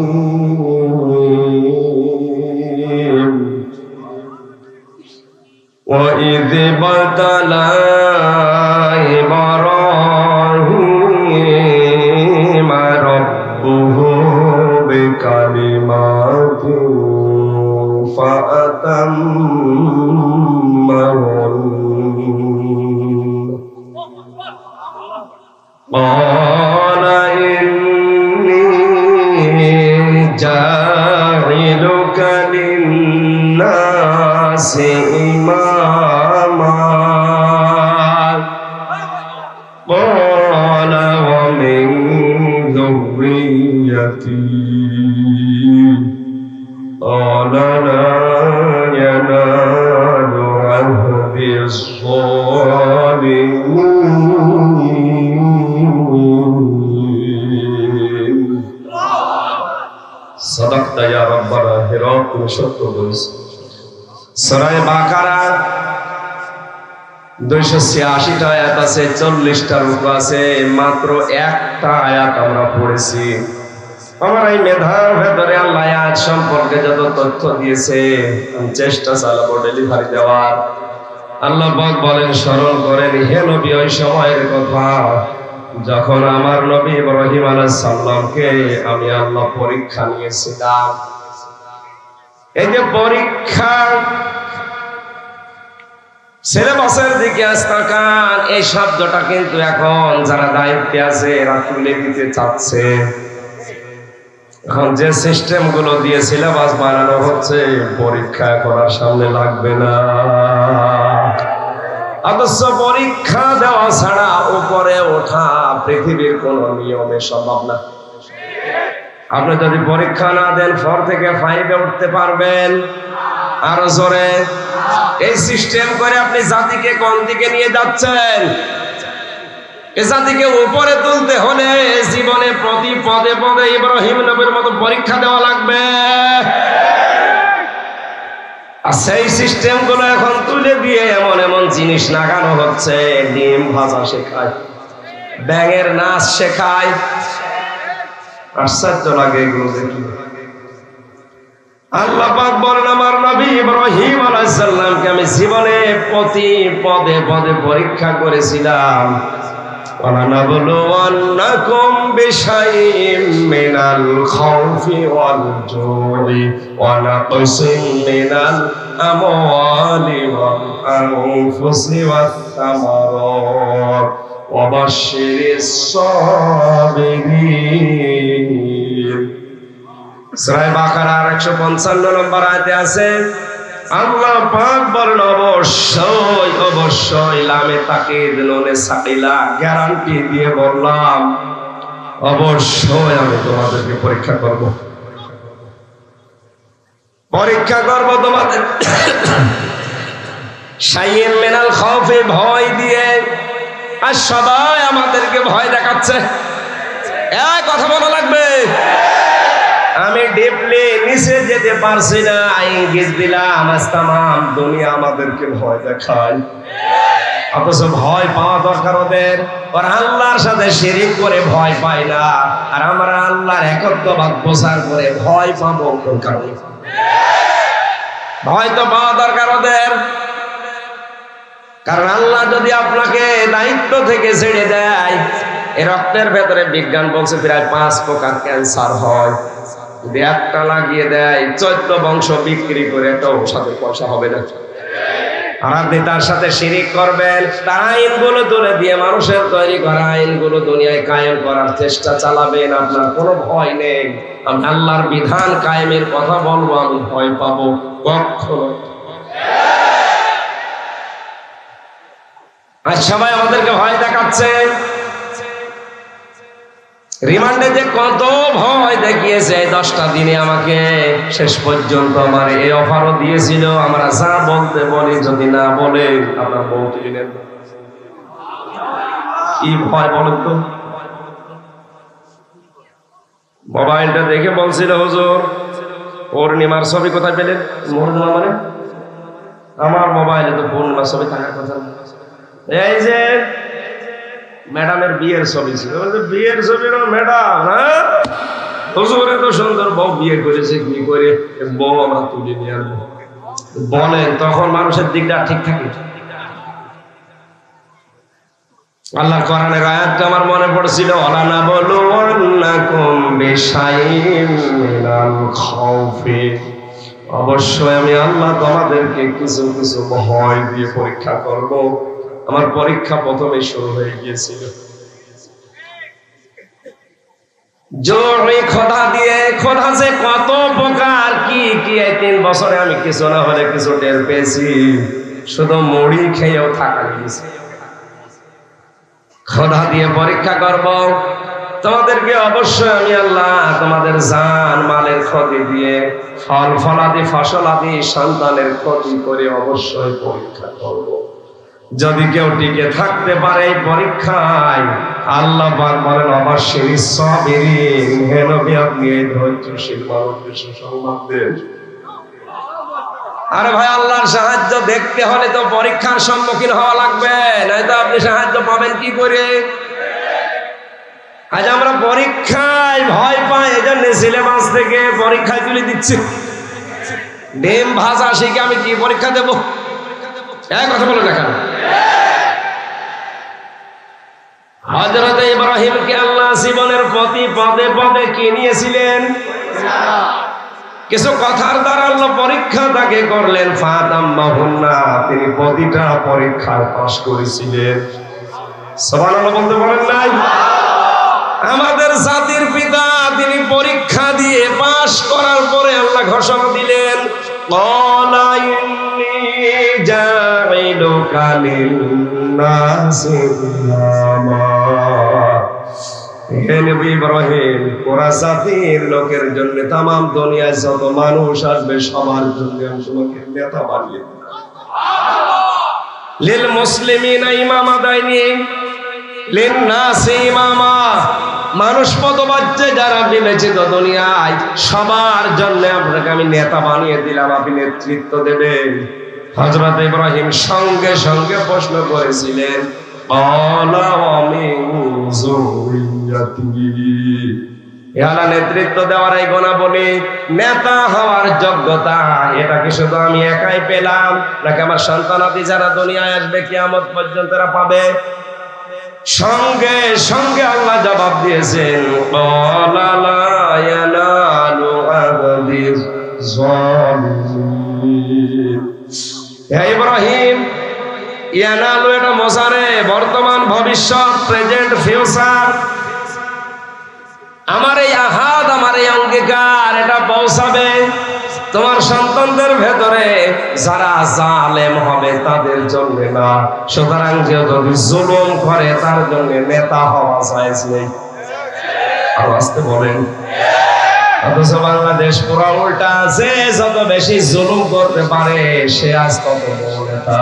وَإِذِ ابْتَلَى إِبْرَاهِيمَ رَبُّهُ بِكَلِمَاتٍ فَأَتَمَّهُنَّ قَالَ إِنِّي جَاعِلُكَ لِلنَّاسِ إِمَامًا قَالَ وَمِن ذُرِّيَّتِي قَالَ لَا يَنَالُ عَهْدِي الظَّالِمِينَ صدقت يا ربنا هراق সত্য বলেছে। সূরা বাকারা 286টা আয়াত আছে, 40টা রূপ আছে, মাত্র একটা আয়াত আমরা পড়েছি। আমার এই মেধার ভেতরে আল্লাহ আয়াত সম্পর্কে যত তথ্য দিয়েছে আমি চেষ্টা চালাবো ডেলিভারি দেওয়ার। আল্লাহ পাক বলেন, স্মরণ করেন হে নবী ওই সময়ের কথা যখন আমার নবী ইব্রাহিম আলাইহিস সালামকে আমি আল্লাহ পরীক্ষা নিয়েছিলাম। এই যে পরীক্ষা, সিলেবাসের দিকে তাকান, এই শব্দটা কিন্তু এখন যারা দায়িত্বে আছে এরা তুলে দিতে চাচ্ছে। এখন যে সিস্টেম গুলো দিয়ে সিলেবাস বানানো হচ্ছে, পরীক্ষা করার সামনে লাগবে না। অথচ পরীক্ষা দেওয়া ছাড়া উপরে ওঠা পৃথিবীর কোন নিয়মে সম্ভব না। আপনি যদি পরীক্ষা না দেন 4 থেকে 5-এ উঠতে পারবেন? আরো জোরে। এই সিস্টেম করে আপনি জাতিকে কোন দিকে নিয়ে যাচ্ছেন? এই জাতিকে উপরে তুলতে হলে জীবনে প্রতি পদে পদে ইব্রাহিম নবীর মতো পরীক্ষা দেওয়া লাগবে। আর সেই সিস্টেম গুলো এখন তুলে দিয়ে এমন এমন জিনিস লাগানো হচ্ছে, ডিম ভাজা শেখায়, ব্যাঙের নাচ শেখায়। আশ্চর্য লাগে এগুলো দেখি। আল্লাহ পাক বলেন, আমার নবী ইব্রাহিম আলাইহিস সালামকে আমি জীবনে প্রতি পদে পদে পরীক্ষা করেছিলাম। وَلَنَبْلُوَنَّكُمْ بِشَيْءٍ مِّنَ الْخَوْفِ وَالْجُوعِ وَنَقْصٍ مِّنَ الْأَمْوَالِ وَالْأَنفُسِ وَالثَّمَرَاتِ وَبَشِّرِ الصَّابِرِينَ। সূরা বাকারার 155 নম্বর আয়াতে আছে, আল্লাহ পাক বলেন, অবশ্যই অবশ্যই, লামে তাকিদ নুনে সাকিলা, গ্যারান্টি দিয়ে বললাম, অবশ্যই আমি তোমাদেরকে পরীক্ষা করব। পরীক্ষা করব তোমাদের শাইইন মিনাল খাউফে, ভয় দিয়ে। আর সবাই আমাদেরকে ভয় দেখাচ্ছে, এই কথা বলা লাগবে। আমি ডিপলি নিচে যেতে পারছি না, ইঙ্গিত দিলাম, তামাম দুনিয়া আমাদেরকে ভয় দেখায়। অথচ ভয় পাওয়া দরকার ওদের। ওরা আল্লাহর সাথে শিরিক করে ভয় পায় না, আর আমরা আল্লাহর একত্ববাদ প্রচার করে ভয় পাবো কোন কারণে? ভয় তো পাওয়া দরকার ওদের। কারণ আল্লাহ যদি আপনাকে দায়িত্ব থেকে ছেড়ে দেয়, এই রক্তের ভেতরে বিজ্ঞান বলছে প্রায় 5 প্রকার ক্যান্সার হয়। যদি একটা লাগিয়ে দেয়, 14 বংশ বিক্রি করে একটা ঔষধের পয়সা হবে না। আর আপনি তার সাথে শিরিক করবেন, তার আইনগুলো তুলে দিয়ে মানুষের তৈরি করা আইনগুলো দুনিয়ায় কায়েম করার চেষ্টা চালাবেন। আপনার কোনো ভয় নেই। আমি আল্লাহর বিধান কায়েমের কথা বলবো, আমি ভয় পাবো কখনো? আর সবাই আমাদেরকে ভয় দেখাচ্ছে। রিমান্ডে যে কত ভয় দেখিয়েছে, 10টা দিনে আমাকে শেষ পর্যন্ত আমার এই অফারও দিয়েছিল, আমরা যা বলতে বলি যদি না বলে আপনার বউ তুলে নেন। কি ভয় বলেন তো? মোবাইলটা দেখে বলছিল, হুজুর পূর্ণিমার ছবি কোথায় পেলেন? মানে আমার মোবাইলে তো পূর্ণিমার ছবি থাকার কথা। এই যে ম্যাডামের বিয়ের ছবি ছিল, বিয়ের ছবি ম্যাডাম, হ্যাঁ হুজুর এত সুন্দর বউ বিয়ে করেছে, কি করে বউ আমরা তুলে নিয়ে আসবো বলেন? তখন মানুষের দিকটা ঠিক থাকে? আল্লাহ কোরআনের আয়াতটা আমার মনে পড়ছিল, অবশ্যই আমি আল্লাহ তোমাদেরকে কিছু কিছু ভয় দিয়ে পরীক্ষা করব। আমার পরীক্ষা প্রথমে শুরু হয়ে গিয়েছিল খোদা দিয়ে। খোদা যে কত প্রকার, কি কি এই 3 বছরে আমি কিছু না হলে কিছু টের পেয়েছি। শুধু মুড়ি খেয়েও থাকা গিয়েছে। খোদা দিয়ে পরীক্ষা করব তোমাদেরকে। অবশ্যই আমি আল্লাহ তোমাদের জান মালের ক্ষতি দিয়ে, ফল ফলাদি ফসলাদি সন্তানের ক্ষতি করে অবশ্যই পরীক্ষা করব। যদি কেউ টিকে থাকতে পারে এই পরীক্ষায়, আল্লাহ পাক বলেন, অবশ্যই সাবিরিন, হে নবী আপনি এই ধৈর্যশীল মানুষদের সুসংবাদ দেন। আরে ভাই, আল্লাহর সাহায্য দেখতে হলে তো পরীক্ষার সম্মুখীন হওয়া লাগবে, নয়তো আপনি সাহায্য পাবেন কি করে? আজ আমরা পরীক্ষায় ভয় পাই, এজন্য সিলেবাস থেকে পরীক্ষায় তুলে দিচ্ছি। ডিম ভাজা শিখে আমি কি পরীক্ষা দেবো? এক কথা বলে দেখান। হযরত ইব্রাহিমকে আল্লাহ জীবনের প্রতি পদে পদে কি নিয়েছিলেন? কিছু কথার দ্বারা আল্লাহ পরীক্ষা তাকে করলেন। ফাতাম্মাহুন্না, তিনি প্রতিটা পরীক্ষায় পাস করেছিলেন। সুবহানাল্লাহ বলতে পারেন নাই? আমাদের জাতির পিতা, তিনি পরীক্ষা দিয়ে মাস করার পরে আল্লাহ ঘোষণা দিলেন, ক্বালা ইন্নী জাইলুকা লিন-নাসি ইমামা। হে নবী ইব্রাহিম, পুরা জাতির লোকের জন্য, তামাম দুনিয়ায় যত মানুষ আসবে সবার জন্য আমি তোমাকে নেতা বানিয়ে দিলাম। লিল মুসলিমিনা ইমামা দাইনি, লিন নাসি ইমামা, মানুষ পদবাচ্যে যারা বিবেচিত দুনিয়ায় সবার জন্য আপনাকে আমি নেতা বানিয়ে দিলাম, আপনি নেতৃত্ব দেবেন। হযরত ইব্রাহিম সঙ্গে সঙ্গে প্রশ্ন করেছিলেন, নেতৃত্ব দেওয়ার এই গুণাবলী, নেতা হওয়ার যোগ্যতা, এটা কি শুধু আমি একাই পেলাম নাকি আমার সন্তানাদি যারা দুনিয়ায় আসবে কিয়ামত পর্যন্ত এরা পাবে? সঙ্গে সঙ্গে আল্লাহ জবাব দিয়েছেন, ক্বালা লা ইয়ানালু আহদিজ যালিমিন। হে ইব্রাহিম, ইয়ানালু এটা মোসারে, বর্তমান ভবিষ্যৎ, প্রেজেন্ট ফিউচার। আমার এই আহাদ, আমার এই অঙ্গীকার এটা পৌঁছাবে তোমার সন্তানদের ভেতরে, যারা জালেম হবে তাদের জন্য না। সুতরাং যে যদি জুলুম করে তার জন্য নেতা হওয়া জায়েজ নেই। আর আসতে বলেন, অথচ বাংলাদেশ পুরো উল্টা আছে, যত বেশি জুলুম করতে পারে সে আজ তত বড় নেতা।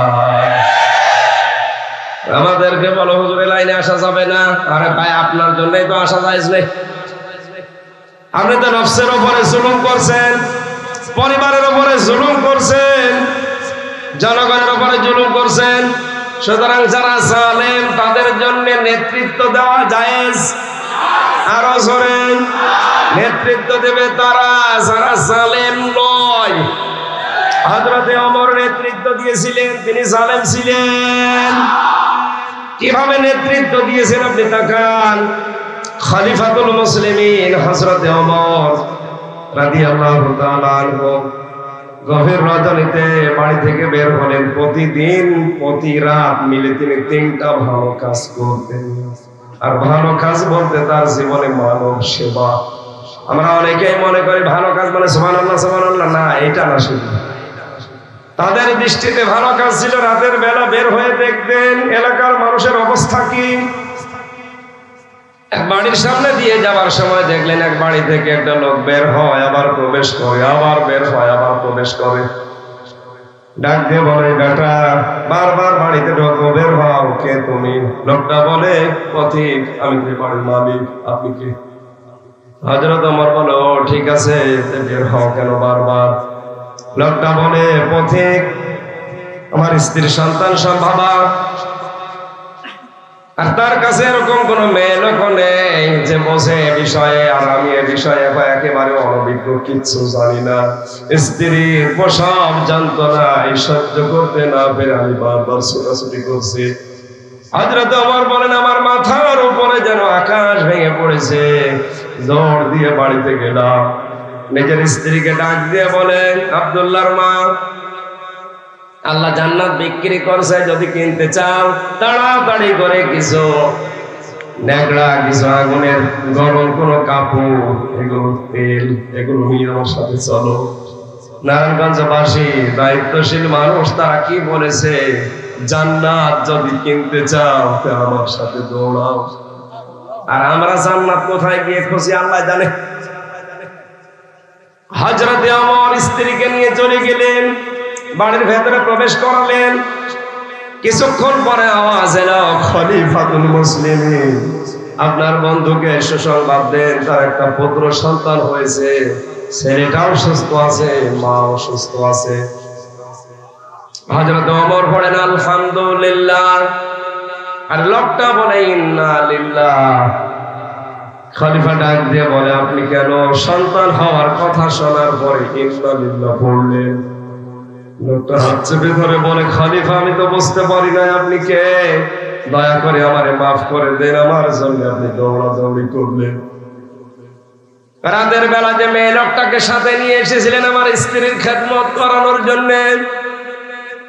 আমাদেরকে বলো হুজুর লাইনে আসা যাবে না। আরে ভাই, আপনার জন্যই তো আসা জায়েজ নেই। আপনি তো নফসের উপরে জুলুম করছেন, পরিবারের উপরে জুলুম করছেন, জনগণের উপরে জুলুম করছেন। সুতরাং যারা জালেম তাদের জন্য নেতৃত্ব দেওয়া জায়েজ। আরো জোরে, নেতৃত্ব দেবে তারা যারা জালেম নয়। হযরতে ওমর নেতৃত্ব দিয়েছিলেন, তিনি জালেম ছিলেন। কিভাবে নেতৃত্ব দিয়েছেন আপনি তাকান। খলিফাতুল মুসলিমিন হযরতে ওমর রাদিয়াল্লাহু তাআলা আনহু গভীর রজনীতে বাড়ি থেকে বের হলেন। প্রতিদিন প্রতি রাত মিলে তিনি 3টা ভালো কাজ করতেন। আর ভালো কাজ বলতে তার জীবনে মানব সেবা। আমরা অনেকেই মনে করি ভালো কাজ মানে সুবহানাল্লাহ সুবহানাল্লাহ, না, এটা না। শুধু তাদের দৃষ্টিতে ভালো কাজ ছিল রাতের বেলা বের হয়ে দেখতেন এলাকার মানুষের অবস্থা কি। এক বাড়ির সামনে দিয়ে যাওয়ার সময় দেখলেন এক বাড়ি থেকে একটা লোক বের হয়, আবার প্রবেশ করে, আবার বের হয়, আবার প্রবেশ করে। ডাক দিয়ে বলে, বেটা, বারবার বাড়িতে ঢোকো, বের হও, কে তুমি? লোকটা বলে, পথিক, আমি তো বাড়ির মালিক, আপনি কে? হযরত ওমর বলে, ও ঠিক আছে, বের হও কেন বারবার? লোকটা বলে, পথিক, আমার স্ত্রীর সন্তান সব বাবা, আর তার কাছে এরকম কোন মেয়ে লোক নেই যে বোঝে এ বিষয়ে, আর আমি এ বিষয়ে একেবারে অনভিজ্ঞ, কিচ্ছু জানি না। স্ত্রীর প্রসব যন্ত্রণা সহ্য করতে না পেরে আমি বারবার ছোটাছুটি করছি। হযরত ওমর বলেন, আমার মাথার উপরে যেন আকাশ ভেঙে পড়েছে। দৌড় দিয়ে বাড়িতে গেলাম, নিজের স্ত্রীকে ডাক দিয়ে বলেন, আব্দুল্লাহর মা, আল্লাহ জান্নাত বিক্রি করছে, যদি কিনতে চাও তাড়াতাড়ি করে কিছু ন্যাকড়া, কিছু আগুনের গরম কোন কাপড়, এগুলো তেল, এগুলো নিয়ে আমার সাথে চলো। নারায়ণগঞ্জবাসী দায়িত্বশীল মানুষ, তারা কি বলেছে, জান্নাত যদি কিনতে চাও তো আমার সাথে দৌড়াও। আর আমরা জান্নাত কোথায় গিয়ে খুঁজি আল্লাহ জানে। হযরতে ওমর স্ত্রীকে নিয়ে চলে গেলেন, বাড়ির ভেতরে প্রবেশ করালেন। কিছুক্ষণ পরে আওয়াজ এলো, খলিফাতুল মুসলিমিন, আপনার বন্ধুকে সুসংবাদ দেন, তার একটা পুত্র সন্তান হয়েছে, ছেলেটাও সুস্থ আছে, মাও সুস্থ আছে। হযরত ওমর পড়েন আলহামদুলিল্লাহ, আর লোকটা বলে ইন্না লিল্লাহ। খলিফা ডাক দিয়ে বলে, আপনি কেন সন্তান হওয়ার কথা শোনার পরে ইন্না লিল্লাহ পড়লেন? লোকটা হাত চেপে ধরে বলে, খলিফা, আমি তো বুঝতে পারি না আপনি কে, দয়া করে আমারে মাফ করে দেন, আমার জন্য আপনি দৌড়াদৌড়ি করলেন। রাতের বেলা যে মেয়ে লোকটাকে সাথে নিয়ে এসেছিলেন আমার স্ত্রীর খেদমত করানোর জন্য,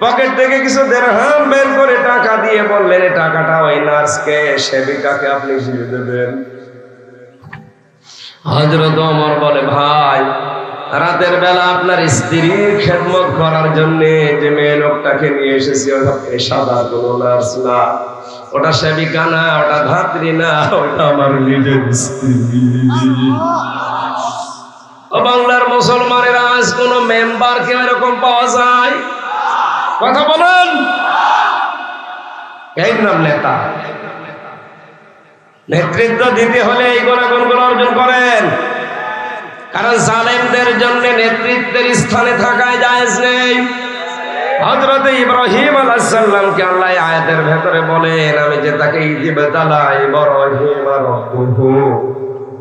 পকেট থেকে কিছু দিরহাম বের করে টাকা দিয়ে বললেন, এই টাকাটা ওই নার্সকে, সেবিকাকে আপনি দিয়ে দেবেন। হযরত ওমর বলে, ভাই রাতের বেলা আপনার স্ত্রীর খেদমত করার জন্য যে মেয়ে লোকটাকে নিয়ে এসেছি, ওটা পেশাদার কোনো নার্স না, ওটা সেবিকা না, ওটা ধাত্রী না, ওটা আমার নিজের স্ত্রী। ও বাংলার মুসলমানেরা, আজ কোন মেম্বার কে এরকম পাওয়া যায়? কথা বলেন। এই নাম নেতা। নেতৃত্ব দিতে হলে এই গুণগুলো অর্জন করেন, কারণ জালেমদের জন্য নেতৃত্বের স্থানে থাকায় জায়েজ নেই। হযরত ইব্রাহিম আলাইহিস সালামকে আল্লাহ আয়াতের ভেতরে বলেন, আমি যে তাকে ইযিবতালা ইব্রাহিম রাব্বুহু,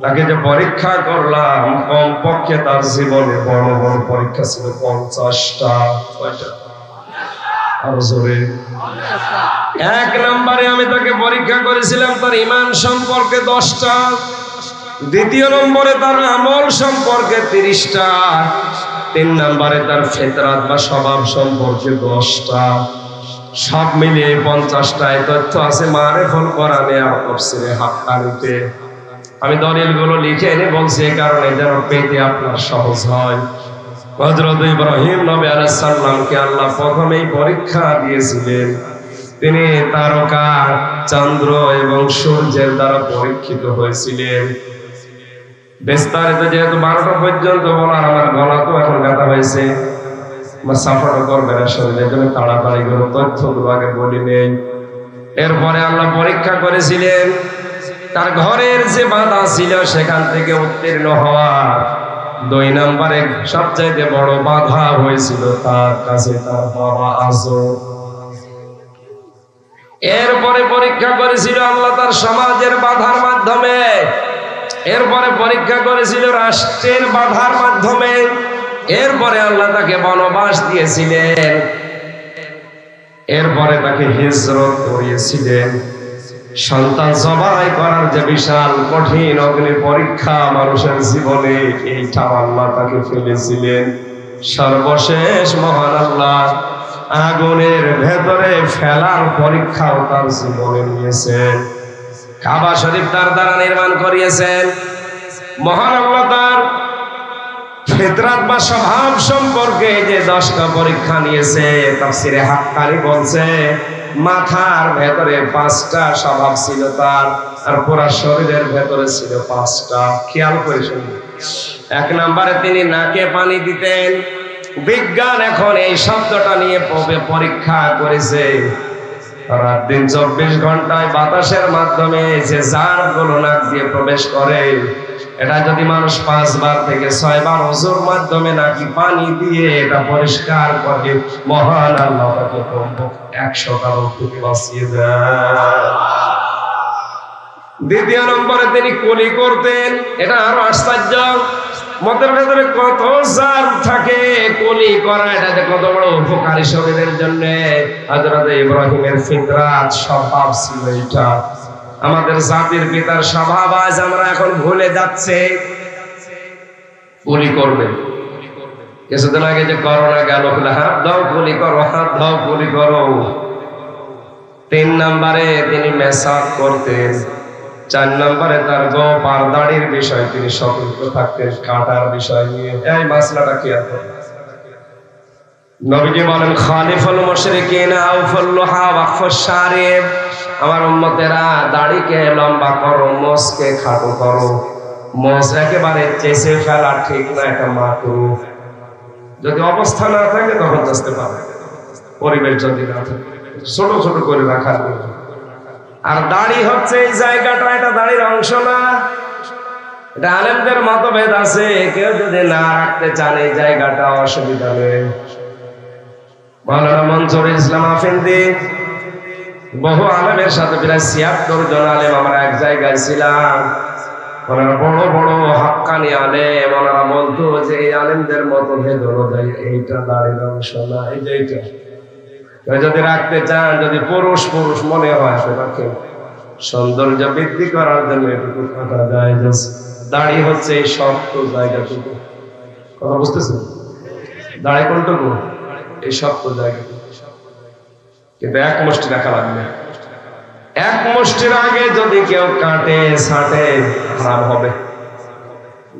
তাকে যে পরীক্ষা করলাম, কমপক্ষে তার জীবনে বড় বড় পরীক্ষা ছিল 50টা। কয়টা? আরো জোরে। 1 নম্বরে আমি তাকে পরীক্ষা করেছিলাম তার ঈমান সম্পর্কে 10টা, দ্বিতীয় নম্বরে তার আমল সম্পর্কে 30টা, 3 নম্বরে তার ফিতরাত বা স্বভাব সম্পর্কে 10টা, সব মিলিয়ে 50টায় তথ্য আছে মারিফুল কোরআনে আর তাফসীরে হাক্কানিতে। আমি দলিলগুলো লিখে এনে বলছি এই কারণে যেন পেতে আপনার সহজ হয়। হযরত ইব্রাহিম নবী আলাইহিস সালামকে আল্লাহ প্রথমেই পরীক্ষা দিয়েছিলেন। তিনি তারকা, চন্দ্র এবং সূর্যের দ্বারা পরীক্ষিত হয়েছিলেন। বিস্তারিত যেহেতু 12টা পর্যন্ত বলার, আমার গলা তো এখন ব্যথা হয়েছে, আমার সাফাটা করবে না শরীরে, এই জন্য তাড়াতাড়ি করে তথ্যগুলো আগে বলি নেই। এরপরে আল্লাহ পরীক্ষা করেছিলেন তার ঘরের যে বাধা ছিল সেখান থেকে উত্তীর্ণ হওয়া। 2 নম্বরে সবচাইতে বড় বাধা হয়েছিল তার কাছে তার বাবা আজর। এরপরে পরীক্ষা করেছিল আল্লাহ তার সমাজের বাধার মাধ্যমে, এরপরে পরীক্ষা করেছিল রাষ্ট্রের বাধার মাধ্যমে, এরপরে আল্লাহ তাকে বনবাস দিয়েছিলেন, এরপরে তাকে হিজরত করিয়েছিলেন। সন্তান জবাই করার যে বিশাল কঠিন অগ্নি পরীক্ষা মানুষের জীবনে, এইটা আল্লাহ তাকে ফেলেছিলেন। সর্বশেষ মহান আল্লাহ আগুনের ভেতরে ফেলার পরীক্ষাও তার জীবনে নিয়েছেন। কাবা শরীফ তার দ্বারা নির্মাণ করিয়েছেন। মহান আল্লাহ তার ফিতরাত বা স্বভাব সম্পর্কে যে 10টা পরীক্ষা নিয়েছে, তাফসীরে হাক্কানি বলছে মাথার ভেতরে 5টা স্বভাব ছিল তার, আর পুরা শরীরের ভেতরে ছিল 5টা। খেয়াল করে শুনুন। 1 নম্বরে তিনি নাকে পানি দিতেন। বিজ্ঞান এখন এই শব্দটা নিয়ে পরীক্ষা করেছে। রাত দিন 24 ঘন্টায় বাতাসের মাধ্যমে যে জারগুলো নাক দিয়ে প্রবেশ করে, এটা যদি মানুষ 5 বার থেকে 6 বার ওযুর মাধ্যমে নাকি পানি দিয়ে এটা পরিষ্কার করে, মহান আল্লাহ তাকে 100টা রোগ থেকে বাঁচিয়ে দেন। দ্বিতীয় নম্বরে তিনি কুলি করতেন। এটা আরো আশ্চর্য, মতের ভেতরে কত জার থাকে, কুলি করা এটা যে কত বড় উপকারী শরীরের জন্য। হযরত ইব্রাহিমের ফিতরাত স্বভাব ছিল এটা। আমাদের জাতির পিতার স্বভাব আজ আমরা এখন ভুলে যাচ্ছে। কুলি করবে, কিছুদিন আগে যে করোনা গেল, হাত দাও কুলি করো, হাত দাও কুলি করো। 3 নম্বরে তিনি মেসাক করতেন। 4 নম্বরে তার গোপ আর দাড়ির বিষয় তিনি সতর্ক থাকতেন, কাটার বিষয় নিয়ে। এই মাসলাটা খেয়াল করুন। নবীজি বলেন, খালিফুল মুশরিকিন আউফুল লুহা ওয়াকফুশ শারিব, আমার উম্মতেরা দাড়িকে লম্বা করো, মোছকে খাটো করো। মোছ একেবারে চেঁচে ফেলা ঠিক না, এটা মাকরুহ। যদি অবস্থা না থাকে তখন বুঝতে পারবে, পরিবেশ যদি না থাকে ছোট ছোট করে রাখা। আর দাড়ি হচ্ছে এই জায়গাটা, এটা দাড়ির অংশ না। এটা আলেমদের মতভেদ আছে, কেউ যদি না রাখতে চান এই জায়গাটা অসুবিধা নেই। মাওলানা মনসুর ইসলাম আফেন্দি বহু আলেমের সাথে প্রায় 76 জন আলেম আমরা এক জায়গায় ছিলাম। ওনারা বড় বড় হাক্কানি আলেম, ওনারা বলতো যে এই আলেমদের মতভেদ অনুযায়ী এইটা দাড়ির অংশ না, এই যে এইটা যদি রাখতে চান, যদি পুরুষ পুরুষ মনে হয় রাখেন, সৌন্দর্য বৃদ্ধি করার জন্য এটুকু কাটা যায়। দাড়ি হচ্ছে এই শক্ত জায়গাটুকু, কথা বুঝতেছেন? দাড়ি কোনটুকু? এই শক্ত জায়গাটুকু। কিন্তু 1 মুষ্টি রাখা লাগবে। 1 মুষ্টির আগে যদি কেউ কাটে ছাটে হারাম হবে।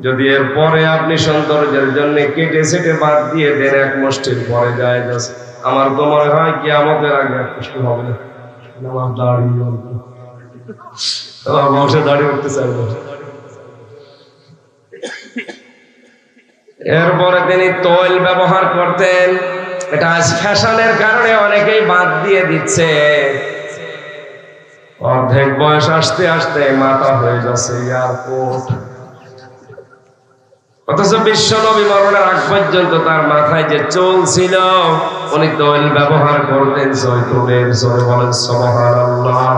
যদি এর পরে আপনি সৌন্দর্যের জন্য কেটে সেটে বাদ দিয়ে দেন এক মুষ্টির পরে যায় যাচ্ছে, আমার তো মনে হয় কিয়ামতের আগে এক মুষ্টি হবে না। আমার দাড়ি আমার বংশে দাড়ি উঠতে চাইবে। এরপরে তিনি তৈল ব্যবহার করতেন, এটা আজ ফ্যাশনের কারণে অনেকেই বাদ দিয়ে দিচ্ছে। অর্ধেক বয়স আসতে আসতে মাথা হয়ে যাচ্ছে এয়ারপোর্ট, অথচ বিশ্ব নবী মরণের আগ পর্যন্ত তার মাথায় যে চুল ছিল উনি তৈল ব্যবহার করতেন জয়তুনের। জোরে বলেন সুবহানাল্লাহ।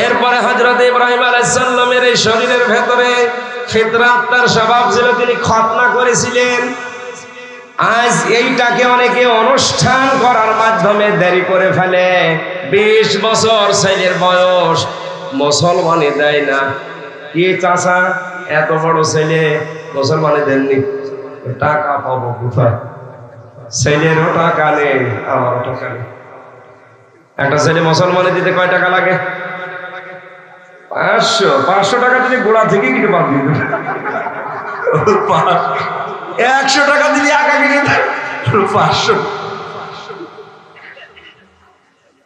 এরপরে হযরত ইব্রাহিম আলাইহিস সালামের এই শরীরের ভেতরে ফিতরাত তার স্বভাব ছিল, তিনি খতনা করেছিলেন। আজ এইটাকে অনেকে অনুষ্ঠান করার মাধ্যমে দেরি করে ফেলে। 20 বছর ছেলের বয়স, মুসলমানই দেয় না। কি চাচা এত বড় ছেলে মুসলমানে দেননি, টাকা পাবো কোথায়? ছেলেরও টাকা নেই, আমারও টাকা নেই। একটা ছেলে মুসলমানে দিতে কয় টাকা লাগে? 500 টাকা দিলে গোড়া থেকে কিনে বাদ দিয়ে 100 টাকা দিলে একা কিনে 500।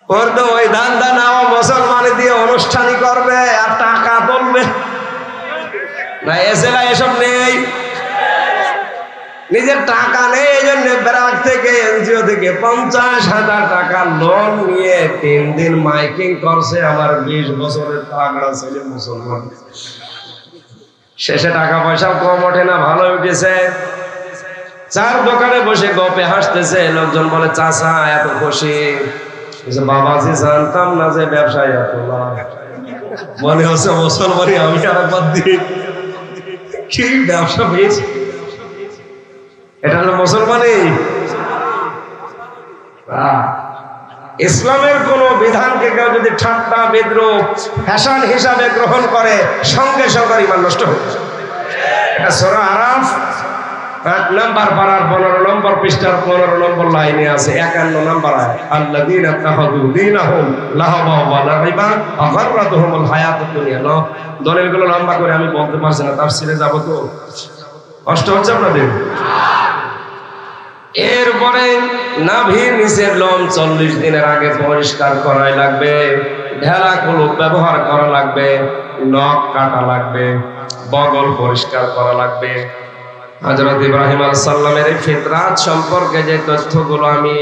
ওর তো ওই ধান্দা নাও, মুসলমানে দিয়ে অনুষ্ঠানই করবে আর টাকা তুলবে না। এসেলা এসব নেই, নিজের টাকা নেই, এই জন্য ব্যারাক থেকে এনজিও থেকে 50,000 টাকা লোন নিয়ে 3 দিন মাইকিং করছে। আমার 20 বছরের তাগড়া ছেলে মুসলমান, শেষে টাকা পয়সাও কম ওঠে না, ভালো উঠেছে। 4 দোকানে বসে গপে হাসতেছে, লোকজন বলে চাচা এত খুশি। বাবাজি জানতাম না যে ব্যবসায় এত লাভ, মনে হচ্ছে মুসলমানি আমি আরেকবার দিই। কি ব্যবসা পেয়েছি, এটা হলো মুসলমানি। ইসলামের কোন বিধানকে কেউ যদি ঠাট্টা বিদ্রুপ ফ্যাশন হিসাবে গ্রহণ করে, সঙ্গে সঙ্গে ঈমান নষ্ট হবে। এটা সূরা আরাফ 8 নম্বর পারার 15 নম্বর পৃষ্ঠার 15 নম্বর লাইনে আছে, 51 নম্বর আয়াত। আল্লাযীনা তাখাযু দীনাহুম লাহবা ওয়া লাইবা ওয়া গাররাতুহুমুল হায়াতুদ দুনিয়া। দলিলগুলো লম্বা করে আমি বলতে পারছি না, তাফসীরে যাব তো কষ্ট হচ্ছে আপনাদের। এরপরে নাভির নিচের লোম 40 দিনের আগে পরিষ্কার করাই লাগবে, ঢেলা কলুপ ব্যবহার করা লাগবে, নখ কাটা লাগবে, বগল পরিষ্কার করা লাগবে। হযরত ইব্রাহিম আলাইহিস সালামের এই ফিতরাত সম্পর্কে যে তথ্যগুলো আমি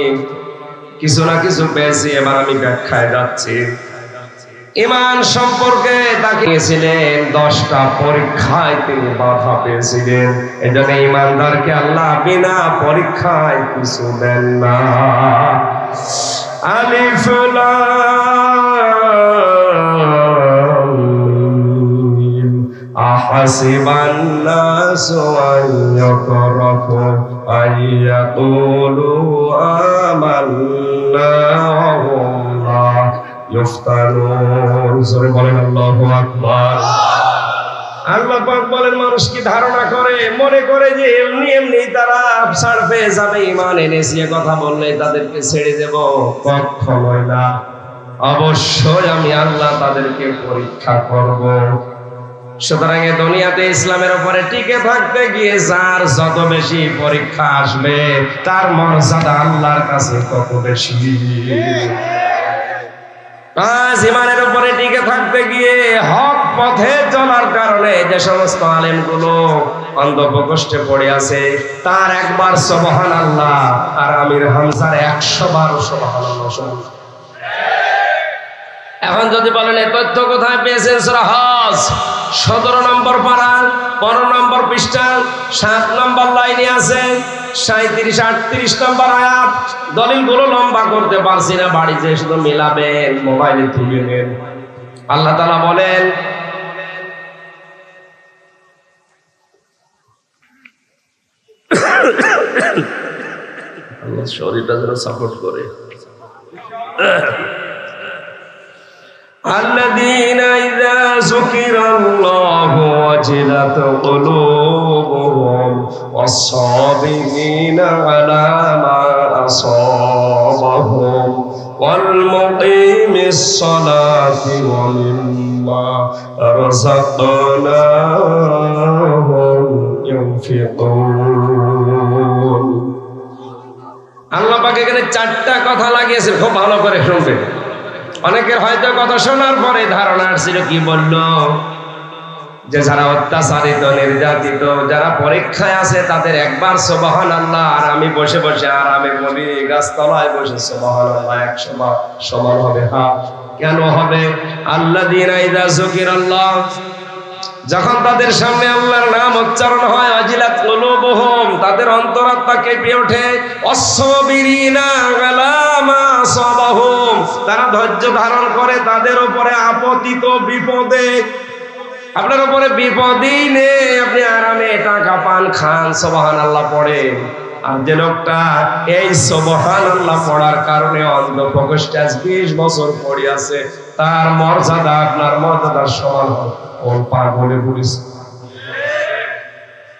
কিছু না কিছু পেয়েছি, এবার আমি ব্যাখ্যায় যাচ্ছি। ঈমান সম্পর্কে তাকে দিয়েছিলেন 10টা পরীক্ষায় তিনি বাধা পেয়েছিলেন। এজন্য ঈমানদারকে আল্লাহ বিনা পরীক্ষায় কিছু দেন না। আলিফ লাম মিম আহসিবান নাসু আন ইয়াতরাকু আইয়াকুলু আমান্না ওয়া হুম লা ইফতানুন। জোরে বলেন আল্লাহু আকবার। আল্লাহ পাক বলেন, মানুষ কি ধারণা করে, মনে করে যে এমনি এমনি তারা ছাড় পেয়ে যাবে, ঈমান এনেছে কথা বললে তাদেরকে ছেড়ে দেব? কখনোই না। অবশ্যই আমি আল্লাহ তাদেরকে পরীক্ষা করব। সুতরাং এই দুনিয়াতে ইসলামের উপরে টিকে থাকতে গিয়ে যার যত বেশি পরীক্ষা আসবে, তার মর্যাদা আল্লাহর কাছে তত বেশি। আজ ঈমানের উপরে টিকে থাকতে গিয়ে হক পথে চলার কারণে যে সমস্ত আলেমগুলো অন্ধপ্রকোষ্ঠে পড়ে আছে, তার একবার সুবহানাল্লাহ আর আমির হামজার 100 বার সুবহানাল্লাহ। এখন যদি বলেন এই তথ্য কোথায় পেয়েছেন? সূরা হজ 17 নম্বর পারা 15 নম্বর পৃষ্ঠা 7 নম্বর লাইনে আছে, 37-38 নম্বর আয়াত। দলিলগুলো লম্বা করতে পারছি না, বাড়িতে শুধু মিলাবেন, মোবাইলে তুলে নেন। আল্লাহ তাআলা বলেন, আল্লাহ শরীরটা যেন সাপোর্ট করে। الذين إذا ذكر الله وجلت قلوبهم والصابرين على ما أصابهم والمقيم الصلاة ومما رزقناهم ينفقون আল্লাহ পাক এখানে চারটা কথা লাগিয়েছেন, খুব ভালো করে শুনবেন। অনেকের হয়তো কথা শোনার পরে ধারণা আসছিল কি বললো, যে যারা অত্যাচারিত নির্যাতিত যারা পরীক্ষায় আছে তাদের একবার সুবহানাল্লাহ আর আমি বসে বসে আরামে বলি গাছতলায় বসে সুবহানাল্লাহ 100 বার সমান হবে। হ্যাঁ, কেন হবে? আল্লাযীনা ইযা যুকিরাল্লাহ, যখন তাদের সামনে আল্লাহর নাম উচ্চারণ হয়, ওয়াজিলাত কুলুবুহুম, তাদের অন্তরাত্মা কেঁপে ওঠে, ওয়াসসাবিরিনা আলা মা আসাবাহুম, তারা ধৈর্য ধারণ করে তাদের উপরে আপতিত বিপদে। আপনার উপরে বিপদই নেই, আপনি আরামে টাকা পান, খান, সুবহানাল্লাহ পড়েন। আর যে লোকটা এই সুবহানাল্লাহ পড়ার কারণে অন্ধ প্রকোষ্ঠে 20 বছর পড়ে আছে, তার মর্যাদা আপনার মর্যাদার সমান হবে। কোন পাগলে পুলিশ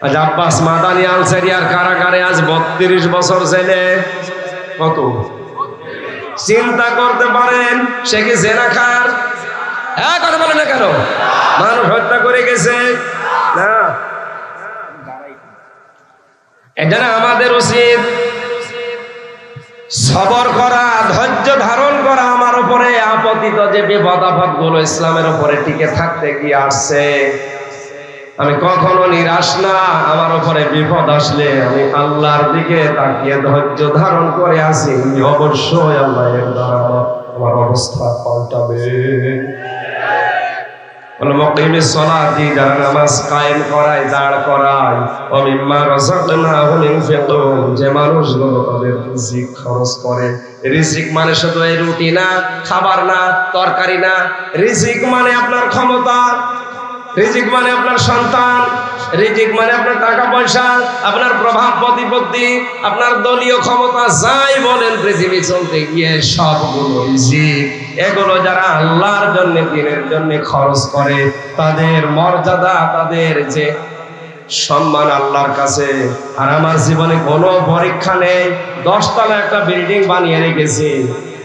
আজ আব্বাস মাদানি আলসেরিয়ার কারাগারে আজ 32 বছর জেলে। কত চিন্তা করতে পারেন, সে কি জেনাখার? হ্যাঁ, কথা বলে না কেন? মানুষ হত্যা করে গেছে না? এজন্য আমাদের উচিত সবর করা, ধৈর্য ধারণ করা। আমার উপরে আপতিত যে বিপদ আপদ গুলো ইসলামের উপরে টিকে থাকতে গিয়ে আসছে, আমি কখনো নিরাশ না। আমার উপরে বিপদ আসলে আমি আল্লাহর দিকে তাকিয়ে ধৈর্য ধারণ করে আছি, অবশ্যই আল্লাহ এর দ্বারা আমার অবস্থা পাল্টাবে। মুকিমিস সালাতি, যারা নামাজ কায়েম করায়, দাঁড় করায়, ও মিম্মা রাযাকনাহুম ইনফিকুন, যে মানুষগুলো তাদের রিজিক খরচ করে। রিজিক মানে শুধু এই রুটি না, খাবার না, তরকারি না। রিজিক মানে আপনার ক্ষমতা, রিজিক মানে আপনার সন্তান, রিজিক মানে আপনার টাকা পয়সা, আপনার প্রভাব প্রতিপত্তি, আপনার দলীয় ক্ষমতা, যাই বলেন পৃথিবী চলতে গিয়ে সবগুলো রিজিক। এগুলো যারা আল্লাহর জন্য, দিনের জন্য খরচ করে, তাদের মর্যাদা, তাদের যে সম্মান আল্লাহর কাছে। আর আমার জীবনে কোনো পরীক্ষা নেই। 10 তলা একটা বিল্ডিং বানিয়ে রেখেছি,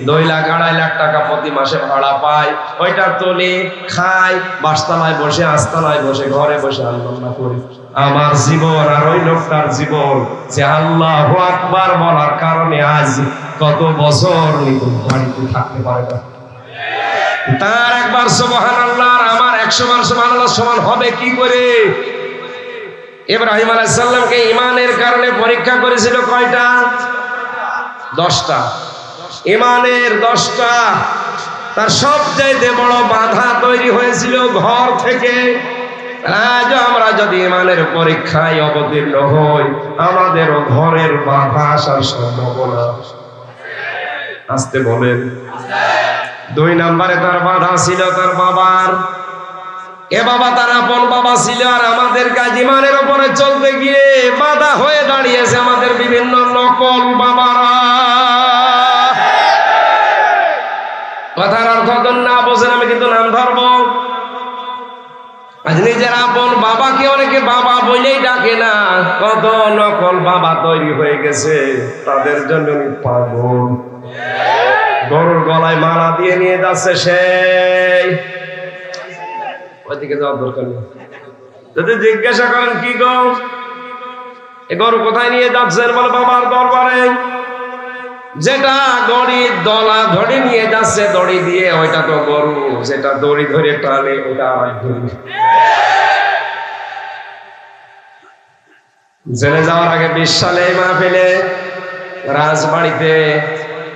2 লাখ 2.5 লাখ টাকা প্রতি মাসে ভাড়া পাই, ওইটা তুলি, খাই, 5 তলায় বসে, 8 তলায় বসে, ঘরে বসে আল্লাহ করি। আমার জীবন আর ওই লোকটার জীবন, যে আল্লাহু আকবার বলার কারণে আজ কত বছর বাড়িতে থাকতে পারে না। তার একবার সুবহানাল্লাহ আর আমার 100 বার সুবহানাল্লাহ সমান হবে কি করে? ইব্রাহিম আলাইহিস সালামকে ঈমানের কারণে পরীক্ষা করেছিল কয়টা? 10টা। ঈমানের 10টা। তার সবচাইতে বড় বাধা তৈরি হয়েছিল ঘর থেকে। আজ আমরা যদি ঈমানের পরীক্ষায় অবতীর্ণ হই, আমাদেরও ঘরের বাধা আসার সম্ভাবনা। আসতে বলেন। 2 নম্বরে তার বাধা ছিল তার বাবার। এ বাবা তার আপন বাবা ছিল, আর আমাদের কাজ ঈমানের উপরে চলতে গিয়ে বাধা হয়ে দাঁড়িয়েছে আমাদের বিভিন্ন নকল বাবারা। কথার অর্থ তো না বোঝেন, আমি কিন্তু নাম ধরবো। আজ নিজের আপন বাবাকে অনেকে বাবা বলেই ডাকে না, কত নকল বাবা তৈরি হয়ে গেছে। তাদের জন্য পাগল। গরুর গলায় মালা দিয়ে নিয়ে যাচ্ছে, সেই ওইদিকে যাওয়ার দরকার নেই। যদি জিজ্ঞাসা করেন কি গো, এ গরু কোথায় নিয়ে যাচ্ছেন, বলে বাবার দরবারে। যেটা দড়ি দলা ধরে নিয়ে যাচ্ছে দড়ি দিয়ে, ওইটা তো গরু। যেটা দড়ি ধরে টানে, ওটা আরেক দড়ি। জেলে যাওয়ার আগে 20 সালে মাহফিলে রাজবাড়িতে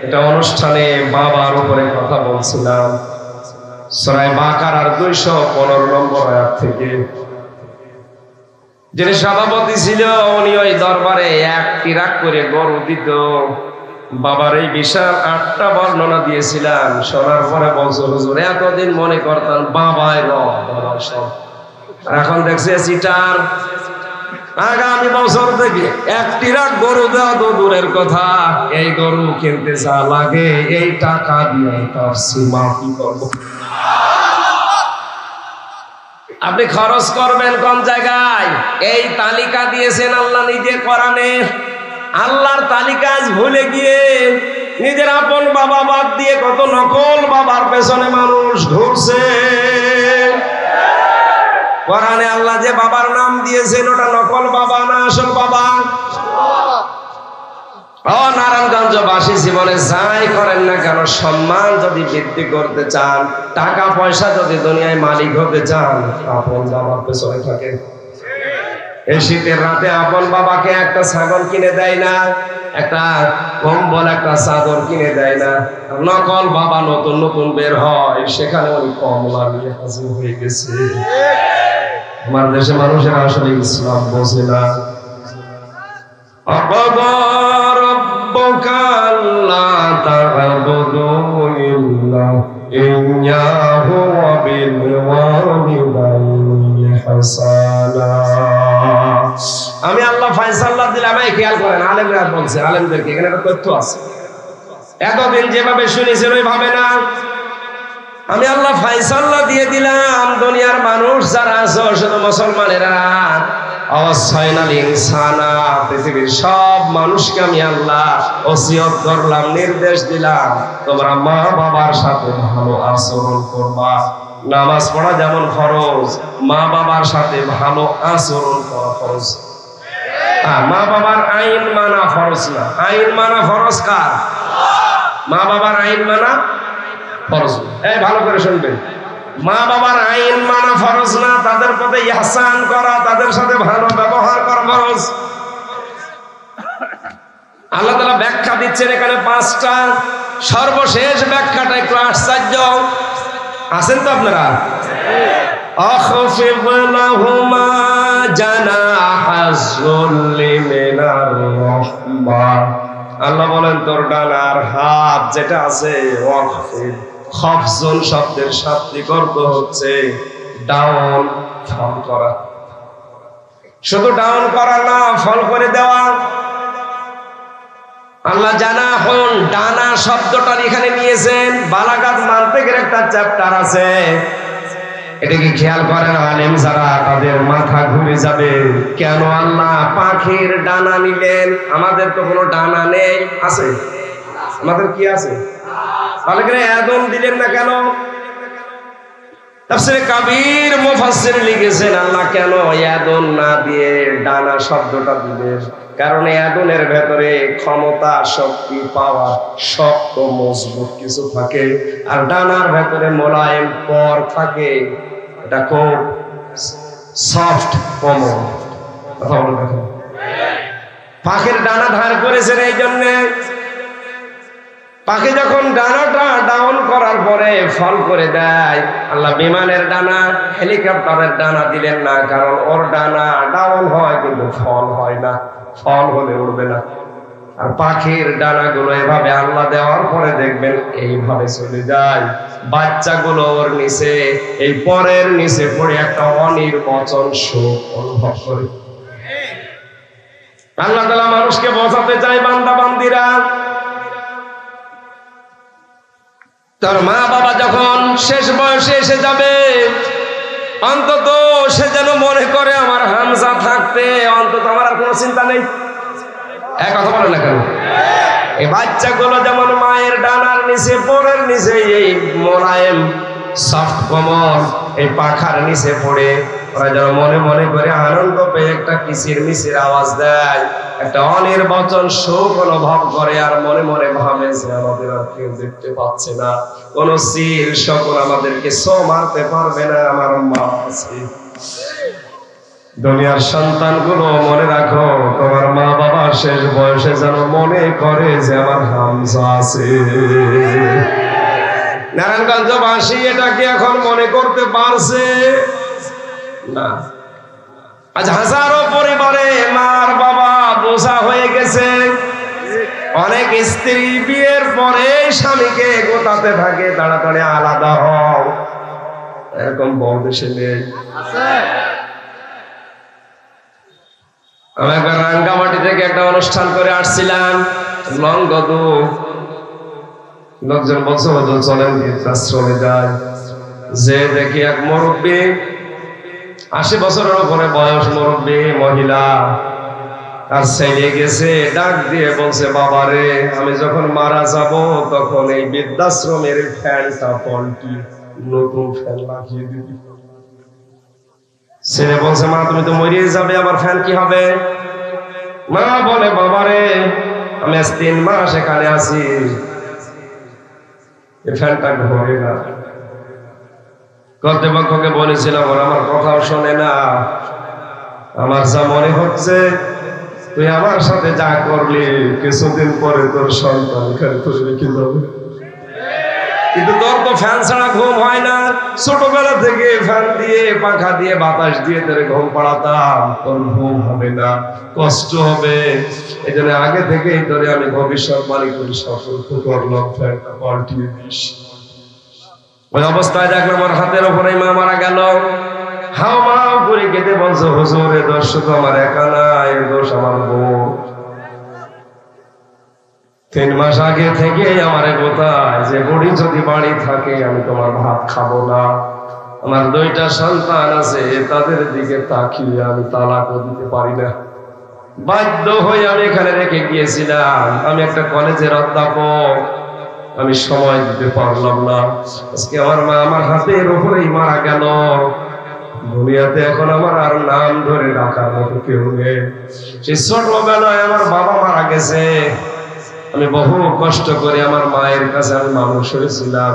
এটা অনুষ্ঠানে বাবার উপরে কথা বলছিলাম। সূরা বাকারার 215 নম্বর আয়াত থেকে। যিনি সভাপতি ছিল উনি ওই দরবারে 1 ট্রাক করে গরু দিত। বাবার এই বিশাল 8টা বর্ণনা দিয়েছিলাম। শোনার পরে বলছো, হুজুর এতদিন মনে করতাম বাবাই বাবা সব, আর এখন দেখছি সিটার। আগামী বছর থেকে 1 ট্রাক গরু দেওয়া তো দূরের কথা, এই গরু কিনতে যা লাগে এই টাকা দিয়ে তার সীমা কি করবো। আপনি খরচ করবেন কোন জায়গায়? এই তালিকা দিয়েছেন আল্লাহ নিজে কোরআনে। আল্লাহর তালিকা আজ ভুলে গিয়ে নিজের আপন বাবা বাদ দিয়ে কত নকল বাবার পেছনে মানুষ ঘুরছে। কোরআনে আল্লাহ যে বাবার নাম দিয়েছেন ওটা নকল বাবা না আসল বাবা? ও নারায়ণগঞ্জবাসী, জীবনে যাই করেন না কেন, সম্মান যদি বৃদ্ধি করতে চান, টাকা পয়সা যদি দুনিয়ায় মালিক হতে চান, আপন বাবার পেছনে থাকেন। এই শীতের রাতে আপন বাবাকে একটা ছাগল কিনে দেয় না, একটা কম্বল, একটা চাদর কিনে দেয় না। নকল বাবা নতুন নতুন বের হয়, সেখানে ওই কমলা নিয়ে হাজির হয়ে গেছে। আমার দেশে মানুষের আসলে ইসলাম বোঝে না। আমি আল্লাহ ফয়সালা দিলাম, খেয়াল করেন, আলেমরা বলছে, আলেমদেরকে এখানে একটা তথ্য আছে, এতদিন যেভাবে শুনেছেন ওইভাবে না। আমি আল্লাহ ফয়সালা দিয়ে দিলাম, দুনিয়ার মানুষ যারা আছে শুধু মুসলমানেরা, পৃথিবীর সব মানুষকে আমি আল্লাহ ওসিয়ত করলাম, নির্দেশ দিলাম, তোমরা মা বাবার সাথে ভালো আচরণ করবা। নামাজ পড়া যেমন ফরজ, মা বাবার সাথে ভালো আচরণ করা ফরজ। মা বাবার আইন মানা ফরজ না, আইন মানা ফরজ কার? মা বাবার আইন মানা ফরজ। এই ভালো করে শুনবেন, মা বাবার আইন মানা ফরজ না, তাদের প্রতি ইহসান করা, তাদের সাথে ভালো ব্যবহার করা ফরজ। আল্লাহ তাআলা ব্যাখ্যা দিচ্ছেন এখানে 5টা। সর্বশেষ ব্যাখ্যাটা একটু আশ্চর্য। আছেন তো আপনারা? আখফিদ লাহুমা জানাহাজ যুল্লি মিনার রাহমা। আল্লাহ বলেন তোর ডানার হাত যেটা আছে, ওয়াকফিদ, খফজন শব্দের শাব্দিক অর্থ হচ্ছে ডাউন, ফল করা। শুধু ডাউন করা না, ফল করে দেওয়া। আল্লাহ জানাহুন, ডানা শব্দটার এখানে নিয়েছেন, বালাগাত মানতিকের একটা চ্যাপ্টার আছে, এটা কি খেয়াল করেন আলেম যারা, তাদের মাথা ঘুরে যাবে। কেন আল্লাহ পাখির ডানা নিলেন? আমাদের তো কোনো ডানা নেই। আছে? আমাদের কি আছে? তাহলে কেন আদম দিলেন না কেন? তাফসীরে কাবীর মুফাসসির লিখেছেন আল্লাহ কেন আদম না দিয়ে ডানা শব্দটা দিলেন? কারণ আদমের ভেতরে ক্ষমতা, শক্তি, পাওয়ার, শক্ত মজবুত কিছু থাকে, আর ডানার ভেতরে মোলায়েম পর থাকে, এটা খুব সফট কোমল। কথা বলে দেখো, পাখির ডানা ধার করেছেন এই জন্যে। পাখি যখন ডানাটা ডাউন করার পরে ফল করে দেয়, আল্লাহ বিমানের ডানা, হেলিকপ্টারের ডানা দিলেন না, কারণ ওর ডানা ডাউন হয় কিন্তু ফল হয় না, ফল হলে উড়বে না। আর পাখির ডানাগুলো এভাবে আল্লাহ দেওয়ার পরে দেখবেন এইভাবে চলে যায়, বাচ্চাগুলো ওর নিচে, এই পরের নিচে পড়ে একটা অনির্বচন সুখ অনুভব করে। আল্লাহ তাআলা মানুষকে বোঝাতে চায়, বান্দা বান্দিরা, তোর মা বাবা যখন শেষ বয়সে এসে যাবে, অন্তত সে যেন মনে করে আমার হামজা থাকতে অন্তত আমার আর কোনো চিন্তা নেই। এক কথা বলে না কেন? এই বাচ্চাগুলো যেমন মায়ের ডানার নিচে, পরের নিচে এই মোলায়েম সফট কোমল এই পাখার নিচে পড়ে, ওরা যেন মনে মনে করে আনন্দ পেয়ে একটা কিচির মিচির আওয়াজ দেয়, একটা অনির্বচন সুখ অনুভব করে, আর মনে মনে ভাবে যে আমাদের আর কেউ দেখতে পাচ্ছে না, কোন সিল সকল আমাদেরকে সো মারতে পারবে না, আমার মা আছে। দুনিয়ার সন্তানগুলো মনে রাখো, তোমার মা বাবা শেষ বয়সে যেন মনে করে যে আমার হামজা আছে। নারায়ণগঞ্জবাসী এটা কি এখন মনে করতে পারছে না? আজ হাজারো পরিবারে মার বাবা বোঝা হয়ে গেছে। অনেক স্ত্রী বিয়ের পরে স্বামীকে গোটাতে থাকে, তাড়াতাড়ি আলাদা হও, এরকম বউ দেশে নেই। আমি একবার রাঙ্গামাটি থেকে একটা অনুষ্ঠান করে আসছিলাম, লংগদু। লোকজন বলছে হুজুর চলেন বৃদ্ধাশ্রমে যায়। যে দেখি এক মুরব্বী, 80 বছরের উপরে বয়স, মুরব্বী মহিলা, আর ছেলে গেছে, ডাক দিয়ে বলছে, বাবারে আমি যখন মারা যাব তখন এই বৃদ্ধাশ্রমের ফ্যানটা পাল্টি নতুন ফ্যান লাগিয়ে দিবি। ছেলে বলছে, মা তুমি তো মরিয়ে যাবে, আবার ফ্যান কি হবে? মা বলে, বাবারে আমি আজ 3 মাস এখানে আছি, এই ফ্যানটা ঘরে না। কর্তৃপক্ষকে বলেছিলাম, ওরা আমার কথাও শোনে না। আমার যা মনে হচ্ছে, তুই আমার সাথে যা করলি কিছুদিন পরে তোর সন্তান এখানে তুলে রেখে যাবে। কিন্তু তোর তো ফ্যান ছাড়া ঘুম হয় না। ছোটবেলা থেকে ফ্যান দিয়ে, পাখা দিয়ে, বাতাস দিয়ে তোর ঘুম পাড়াতাম, তোর ঘুম হবে না, কষ্ট হবে। এই জন্য আগে থেকেই তোরে আমি ভবিষ্যৎবাণী করে সতর্ক করলাম, ফ্যানটা পাল্টিয়ে দিস। ওই অবস্থায় দেখলাম আমার হাতের উপরে মা মারা গেল। হাও মাও করে কেঁদে বলছো, হুজুর এ দোষ শুধু আমার একা না, এর দোষ আমার বউ। 3 মাস আগে থেকে আমার কোথায় যে বুড়ি যদি বাড়ি থাকে আমি তোমার ভাত খাবো না। আমার 2টা সন্তান আছে, তাদের দিকে তাকিয়ে আমি তালাকও দিতে পারি না। বাধ্য হয়ে আমি এখানে রেখে গিয়েছিলাম। আমি একটা কলেজের অধ্যাপক, আমি সময় দিতে পারলাম না। আজকে আমার মা আমার হাতের উপরেই মারা গেল। দুনিয়াতে এখন আমার আর নাম ধরে ডাকার মতো কেউ নেই। সেই ছোটবেলায় আমার বাবা মারা গেছে, আমি বহু কষ্ট করে আমার মায়ের কাছে আমি মানুষ হয়েছিলাম,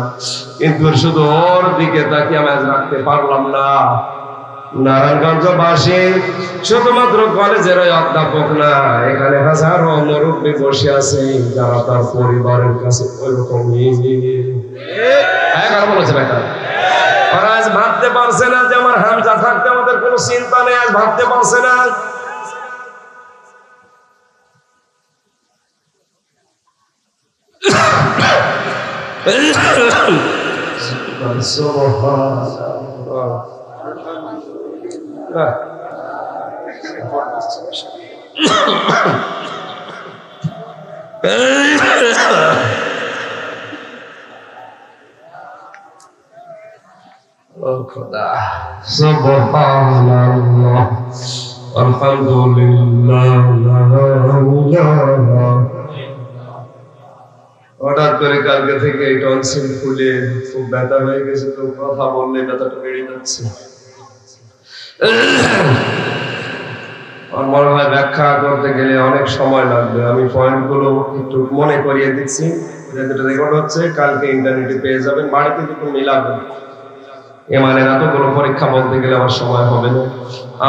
কিন্তু শুধু ওর দিকে তাকিয়ে আমি আজ রাখতে পারলাম না। নারায়ণগঞ্জবাসী শুধুমাত্র কলেজের ওই অধ্যাপক না, এখানে হাজারো মুরব্বী বসে আছে যারা তার পরিবারের কাছে ওইরকমই বলেছে বেটা। ওরা আজ ভাবতে পারছে না যে আমার হামজা থাকতে আমাদের কোনো চিন্তা নেই, আজ ভাবতে পারছে না। সুবহানাল্লাহ, আলহামদুলিল্লাহ। হঠাৎ করে কালকে থেকে এই টনসিল ফুলে খুব ব্যথা হয়ে গেছে, তো কথা বললে ব্যথাটা বেড়ে যাচ্ছে। আমার মনে হয় ব্যাখ্যা করতে গেলে অনেক সময় লাগবে। আমি পয়েন্টগুলো একটু মনে করিয়ে দিচ্ছি, যেটা রেকর্ড হচ্ছে কালকে ইন্টারনেটে পেয়ে যাবেন, বাড়িতে একটু মিলাবেন। ইমানের এতগুলো পরীক্ষা বলতে গেলে আমার সময় হবে না।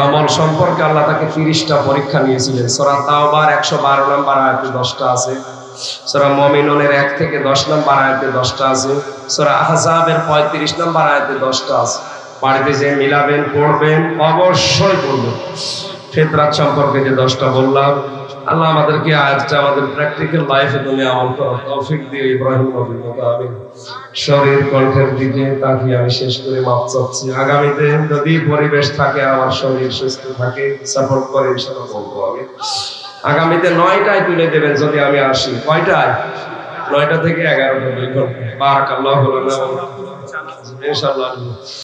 আমল সম্পর্কে আল্লাহ তাকে 30টা পরীক্ষা নিয়েছিলেন। সূরা তাওবার 112 নম্বর আয়াতে 10টা আছে, সূরা মুমিনুনের 1 থেকে 10 নম্বর আয়াতে 10টা আছে, সূরা আহজাবের 35 নম্বর আয়াতে 10টা আছে। বাড়িতে যে মিলাবেন, পড়বেন, অবশ্যই পড়বেন। ফিতরাত সম্পর্কে যে 10টা বললাম, আল্লাহ আমাদেরকে আয়াতটা আমাদের প্র্যাকটিক্যাল লাইফে দুনিয়া আমল করার তৌফিক দিয়ে ইব্রাহিম নবীর মতো আমি শরীর কণ্ঠের দিকে তাকিয়ে আমি শেষ করে মাপ চাচ্ছি। আগামীতে যদি পরিবেশ থাকে, আমার শরীর সুস্থ থাকে, সাপোর্ট করে ইনশাআল্লাহ বলবো আমি আগামীতে 9টায় তুলে দেবেন যদি আমি আসি। কয়টায়? 9টা থেকে 11টা, 2 ঘন্টা। বারাকাল্লাহু লানা ওয়া লাকুম ইনশাআল্লাহ।